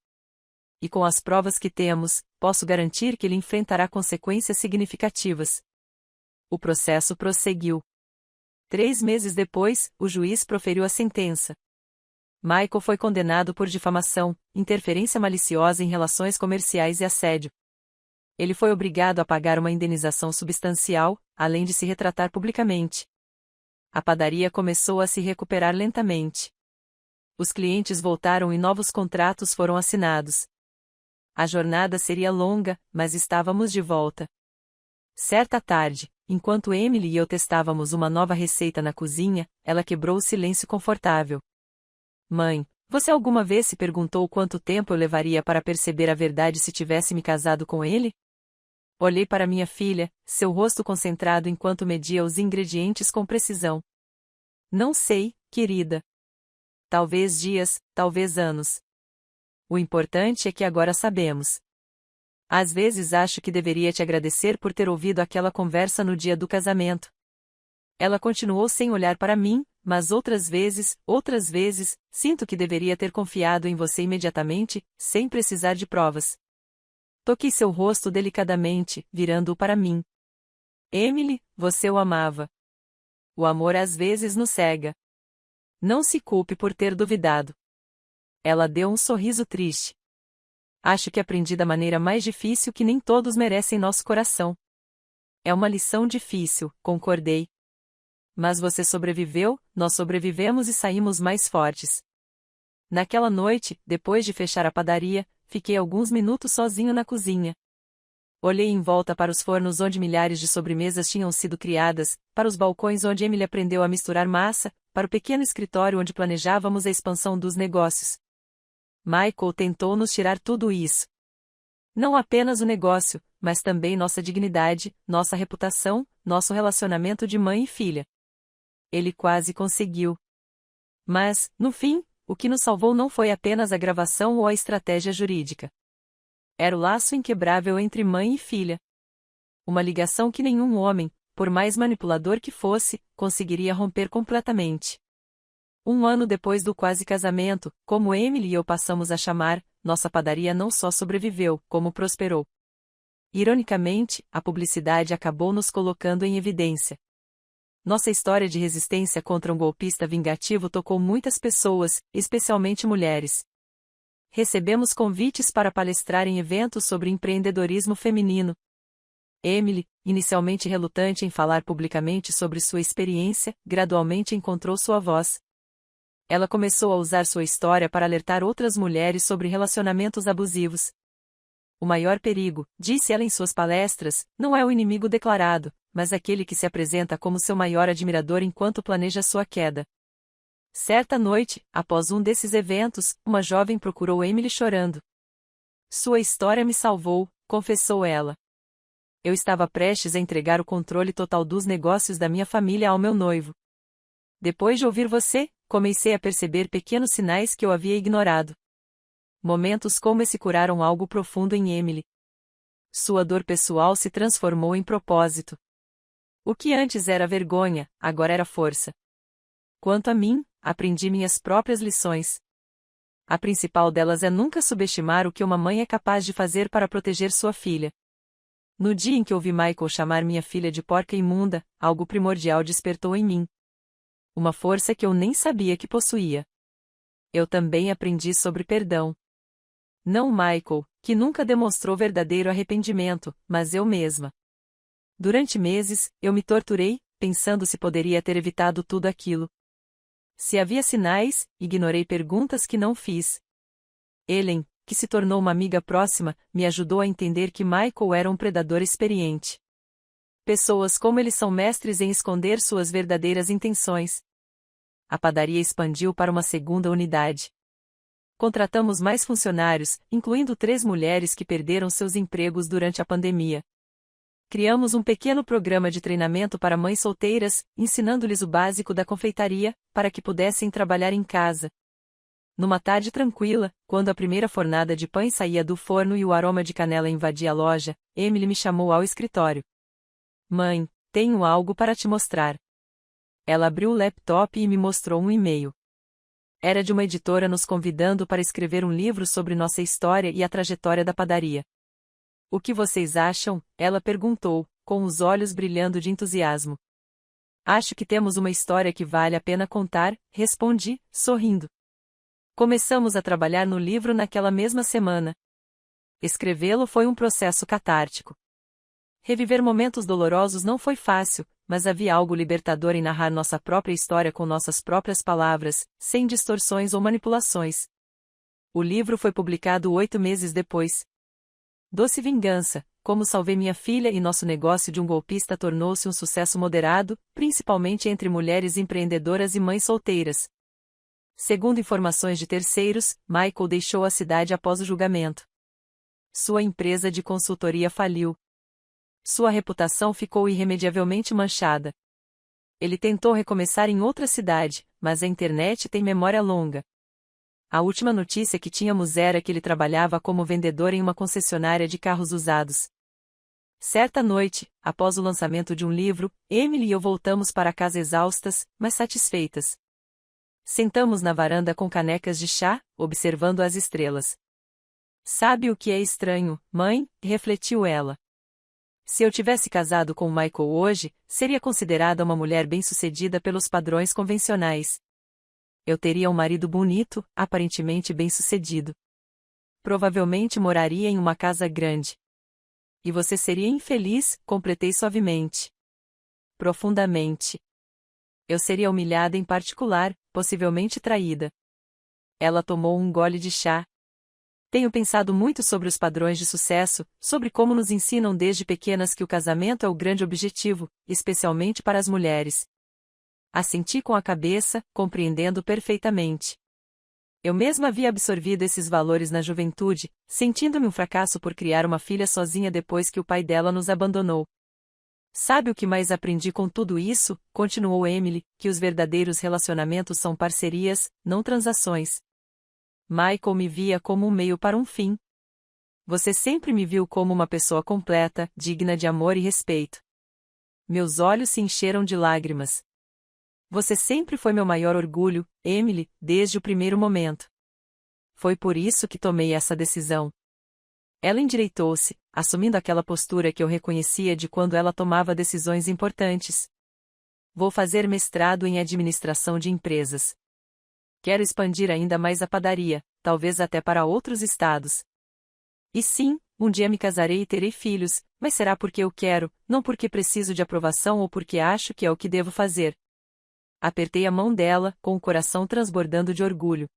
E com as provas que temos, posso garantir que ele enfrentará consequências significativas. O processo prosseguiu. 3 meses depois, o juiz proferiu a sentença. Michael foi condenado por difamação, interferência maliciosa em relações comerciais e assédio. Ele foi obrigado a pagar uma indenização substancial, além de se retratar publicamente. A padaria começou a se recuperar lentamente. Os clientes voltaram e novos contratos foram assinados. A jornada seria longa, mas estávamos de volta. Certa tarde, enquanto Emily e eu testávamos uma nova receita na cozinha, ela quebrou o silêncio confortável. Mãe, você alguma vez se perguntou quanto tempo eu levaria para perceber a verdade se tivesse me casado com ele? Olhei para minha filha, seu rosto concentrado enquanto media os ingredientes com precisão. Não sei, querida. Talvez dias, talvez anos. O importante é que agora sabemos. Às vezes acho que deveria te agradecer por ter ouvido aquela conversa no dia do casamento. Ela continuou sem olhar para mim, mas outras vezes, sinto que deveria ter confiado em você imediatamente, sem precisar de provas. Toquei seu rosto delicadamente, virando-o para mim. Emily, você o amava. O amor às vezes nos cega. Não se culpe por ter duvidado. Ela deu um sorriso triste. Acho que aprendi da maneira mais difícil que nem todos merecem nosso coração. É uma lição difícil, concordei. Mas você sobreviveu, nós sobrevivemos e saímos mais fortes. Naquela noite, depois de fechar a padaria, fiquei alguns minutos sozinho na cozinha. Olhei em volta para os fornos onde milhares de sobremesas tinham sido criadas, para os balcões onde Emily aprendeu a misturar massa, para o pequeno escritório onde planejávamos a expansão dos negócios. Michael tentou nos tirar tudo isso. Não apenas o negócio, mas também nossa dignidade, nossa reputação, nosso relacionamento de mãe e filha. Ele quase conseguiu. Mas, no fim, o que nos salvou não foi apenas a gravação ou a estratégia jurídica. Era o laço inquebrável entre mãe e filha. Uma ligação que nenhum homem, por mais manipulador que fosse, conseguiria romper completamente. 1 ano depois do quase casamento, como Emily e eu passamos a chamar, nossa padaria não só sobreviveu, como prosperou. Ironicamente, a publicidade acabou nos colocando em evidência. Nossa história de resistência contra um golpista vingativo tocou muitas pessoas, especialmente mulheres. Recebemos convites para palestrar em eventos sobre empreendedorismo feminino. Emily, inicialmente relutante em falar publicamente sobre sua experiência, gradualmente encontrou sua voz. Ela começou a usar sua história para alertar outras mulheres sobre relacionamentos abusivos. O maior perigo, disse ela em suas palestras, não é o inimigo declarado, mas aquele que se apresenta como seu maior admirador enquanto planeja sua queda. Certa noite, após um desses eventos, uma jovem procurou Emily chorando. Sua história me salvou, confessou ela. Eu estava prestes a entregar o controle total dos negócios da minha família ao meu noivo. Depois de ouvir você, comecei a perceber pequenos sinais que eu havia ignorado. Momentos como esse curaram algo profundo em Emily. Sua dor pessoal se transformou em propósito. O que antes era vergonha, agora era força. Quanto a mim, aprendi minhas próprias lições. A principal delas é nunca subestimar o que uma mãe é capaz de fazer para proteger sua filha. No dia em que ouvi Michael chamar minha filha de porca imunda, algo primordial despertou em mim. Uma força que eu nem sabia que possuía. Eu também aprendi sobre perdão. Não Michael, que nunca demonstrou verdadeiro arrependimento, mas eu mesma. Durante meses, eu me torturei, pensando se poderia ter evitado tudo aquilo. Se havia sinais, ignorei perguntas que não fiz. Ellen, que se tornou uma amiga próxima, me ajudou a entender que Michael era um predador experiente. Pessoas como ele são mestres em esconder suas verdadeiras intenções. A padaria expandiu para uma segunda unidade. Contratamos mais funcionários, incluindo 3 mulheres que perderam seus empregos durante a pandemia. Criamos um pequeno programa de treinamento para mães solteiras, ensinando-lhes o básico da confeitaria, para que pudessem trabalhar em casa. Numa tarde tranquila, quando a primeira fornada de pães saía do forno e o aroma de canela invadia a loja, Emily me chamou ao escritório. Mãe, tenho algo para te mostrar. Ela abriu o laptop e me mostrou um e-mail. Era de uma editora nos convidando para escrever um livro sobre nossa história e a trajetória da padaria. O que vocês acham? Ela perguntou, com os olhos brilhando de entusiasmo. Acho que temos uma história que vale a pena contar, respondi, sorrindo. Começamos a trabalhar no livro naquela mesma semana. Escrevê-lo foi um processo catártico. Reviver momentos dolorosos não foi fácil, mas havia algo libertador em narrar nossa própria história com nossas próprias palavras, sem distorções ou manipulações. O livro foi publicado 8 meses depois. Doce Vingança, como salvei minha filha e nosso negócio de um golpista tornou-se um sucesso moderado, principalmente entre mulheres empreendedoras e mães solteiras. Segundo informações de terceiros, Michael deixou a cidade após o julgamento. Sua empresa de consultoria faliu. Sua reputação ficou irremediavelmente manchada. Ele tentou recomeçar em outra cidade, mas a internet tem memória longa. A última notícia que tínhamos era que ele trabalhava como vendedor em uma concessionária de carros usados. Certa noite, após o lançamento de um livro, Emily e eu voltamos para casa exaustas, mas satisfeitas. Sentamos na varanda com canecas de chá, observando as estrelas. Sabe o que é estranho, mãe? Refletiu ela. Se eu tivesse casado com Michael hoje, seria considerada uma mulher bem-sucedida pelos padrões convencionais. Eu teria um marido bonito, aparentemente bem-sucedido. Provavelmente moraria em uma casa grande. E você seria infeliz, completei suavemente. Profundamente. Eu seria humilhada em particular, possivelmente traída. Ela tomou um gole de chá. Tenho pensado muito sobre os padrões de sucesso, sobre como nos ensinam desde pequenas que o casamento é o grande objetivo, especialmente para as mulheres. Assenti com a cabeça, compreendendo perfeitamente. Eu mesma havia absorvido esses valores na juventude, sentindo-me um fracasso por criar uma filha sozinha depois que o pai dela nos abandonou. Sabe o que mais aprendi com tudo isso? Continuou Emily, que os verdadeiros relacionamentos são parcerias, não transações. Michael me via como um meio para um fim. Você sempre me viu como uma pessoa completa, digna de amor e respeito. Meus olhos se encheram de lágrimas. Você sempre foi meu maior orgulho, Emily, desde o primeiro momento. Foi por isso que tomei essa decisão. Ela endireitou-se, assumindo aquela postura que eu reconhecia de quando ela tomava decisões importantes. Vou fazer mestrado em administração de empresas. Quero expandir ainda mais a padaria, talvez até para outros estados. E sim, um dia me casarei e terei filhos, mas será porque eu quero, não porque preciso de aprovação ou porque acho que é o que devo fazer. Apertei a mão dela, com o coração transbordando de orgulho.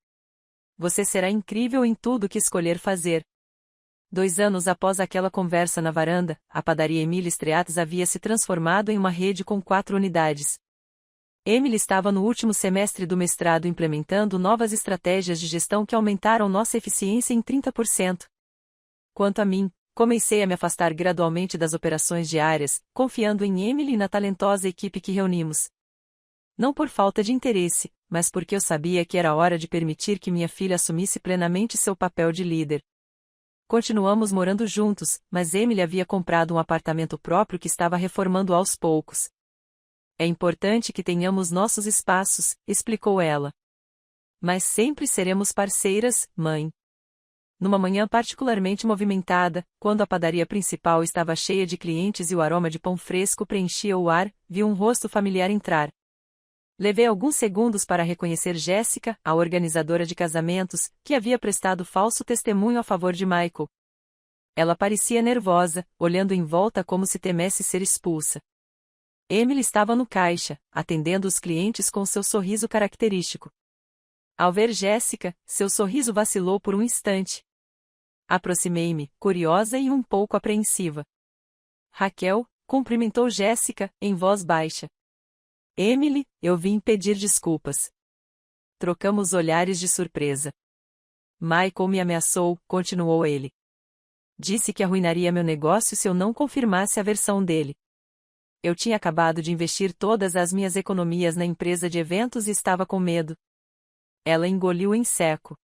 Você será incrível em tudo que escolher fazer. 2 anos após aquela conversa na varanda, a padaria Emily Streets havia se transformado em uma rede com 4 unidades. Emily estava no último semestre do mestrado implementando novas estratégias de gestão que aumentaram nossa eficiência em 30%. Quanto a mim, comecei a me afastar gradualmente das operações diárias, confiando em Emily e na talentosa equipe que reunimos. Não por falta de interesse, mas porque eu sabia que era hora de permitir que minha filha assumisse plenamente seu papel de líder. Continuamos morando juntos, mas Emily havia comprado um apartamento próprio que estava reformando aos poucos. É importante que tenhamos nossos espaços, explicou ela. Mas sempre seremos parceiras, mãe. Numa manhã particularmente movimentada, quando a padaria principal estava cheia de clientes e o aroma de pão fresco preenchia o ar, vi um rosto familiar entrar. Levei alguns segundos para reconhecer Jéssica, a organizadora de casamentos, que havia prestado falso testemunho a favor de Michael. Ela parecia nervosa, olhando em volta como se temesse ser expulsa. Emily estava no caixa, atendendo os clientes com seu sorriso característico. Ao ver Jéssica, seu sorriso vacilou por um instante. Aproximei-me, curiosa e um pouco apreensiva. Raquel, cumprimentou Jéssica, em voz baixa. Emily, eu vim pedir desculpas. Trocamos olhares de surpresa. Michael me ameaçou, continuou ele. Disse que arruinaria meu negócio se eu não confirmasse a versão dele. Eu tinha acabado de investir todas as minhas economias na empresa de eventos e estava com medo. Ela engoliu em seco.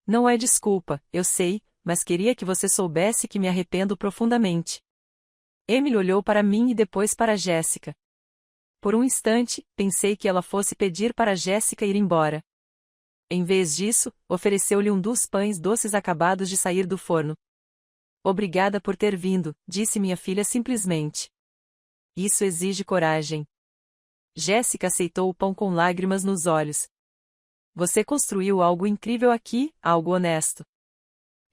Não é desculpa, eu sei, mas queria que você soubesse que me arrependo profundamente. Emily olhou para mim e depois para Jéssica. Por um instante, pensei que ela fosse pedir para Jéssica ir embora. Em vez disso, ofereceu-lhe um dos pães doces acabados de sair do forno. Obrigada por ter vindo, disse minha filha simplesmente. Isso exige coragem. Jéssica aceitou o pão com lágrimas nos olhos. Você construiu algo incrível aqui, algo honesto.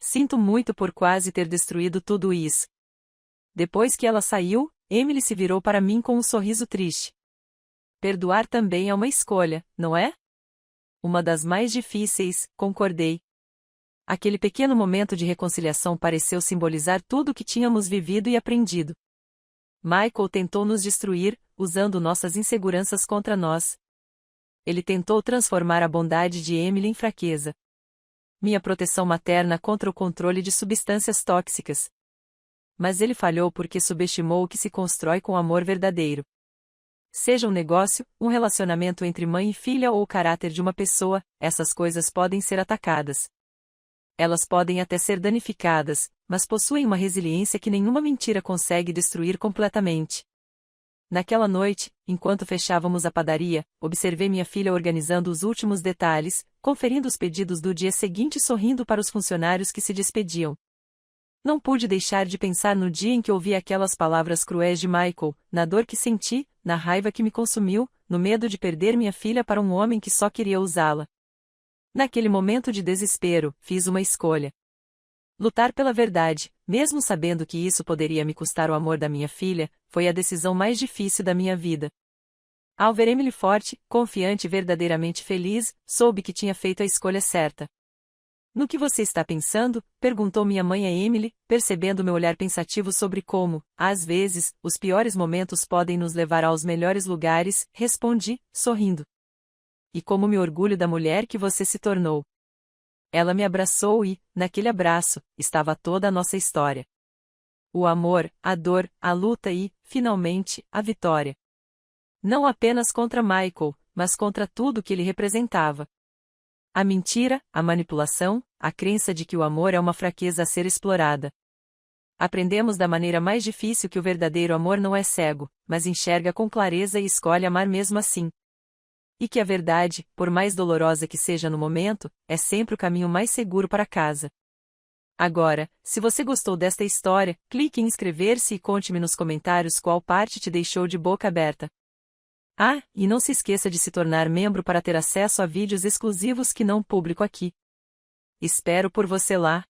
Sinto muito por quase ter destruído tudo isso. Depois que ela saiu, Emily se virou para mim com um sorriso triste. Perdoar também é uma escolha, não é? Uma das mais difíceis, concordei. Aquele pequeno momento de reconciliação pareceu simbolizar tudo o que tínhamos vivido e aprendido. Michael tentou nos destruir, usando nossas inseguranças contra nós. Ele tentou transformar a bondade de Emily em fraqueza. Minha proteção materna contra o controle de substâncias tóxicas. Mas ele falhou porque subestimou o que se constrói com amor verdadeiro. Seja um negócio, um relacionamento entre mãe e filha ou o caráter de uma pessoa, essas coisas podem ser atacadas. Elas podem até ser danificadas, mas possuem uma resiliência que nenhuma mentira consegue destruir completamente. Naquela noite, enquanto fechávamos a padaria, observei minha filha organizando os últimos detalhes, conferindo os pedidos do dia seguinte e sorrindo para os funcionários que se despediam. Não pude deixar de pensar no dia em que ouvi aquelas palavras cruéis de Michael, na dor que senti, na raiva que me consumiu, no medo de perder minha filha para um homem que só queria usá-la. Naquele momento de desespero, fiz uma escolha. Lutar pela verdade, mesmo sabendo que isso poderia me custar o amor da minha filha, foi a decisão mais difícil da minha vida. Ao ver Emily forte, confiante e verdadeiramente feliz, soube que tinha feito a escolha certa. No que você está pensando? Perguntou minha mãe a Emily, percebendo meu olhar pensativo sobre como, às vezes, os piores momentos podem nos levar aos melhores lugares, respondi, sorrindo. E como me orgulho da mulher que você se tornou. Ela me abraçou e, naquele abraço, estava toda a nossa história. O amor, a dor, a luta e, finalmente, a vitória. Não apenas contra Michael, mas contra tudo que ele representava. A mentira, a manipulação, a crença de que o amor é uma fraqueza a ser explorada. Aprendemos da maneira mais difícil que o verdadeiro amor não é cego, mas enxerga com clareza e escolhe amar mesmo assim. E que a verdade, por mais dolorosa que seja no momento, é sempre o caminho mais seguro para casa. Agora, se você gostou desta história, clique em inscrever-se e conte-me nos comentários qual parte te deixou de boca aberta. Ah, e não se esqueça de se tornar membro para ter acesso a vídeos exclusivos que não publico aqui. Espero por você lá!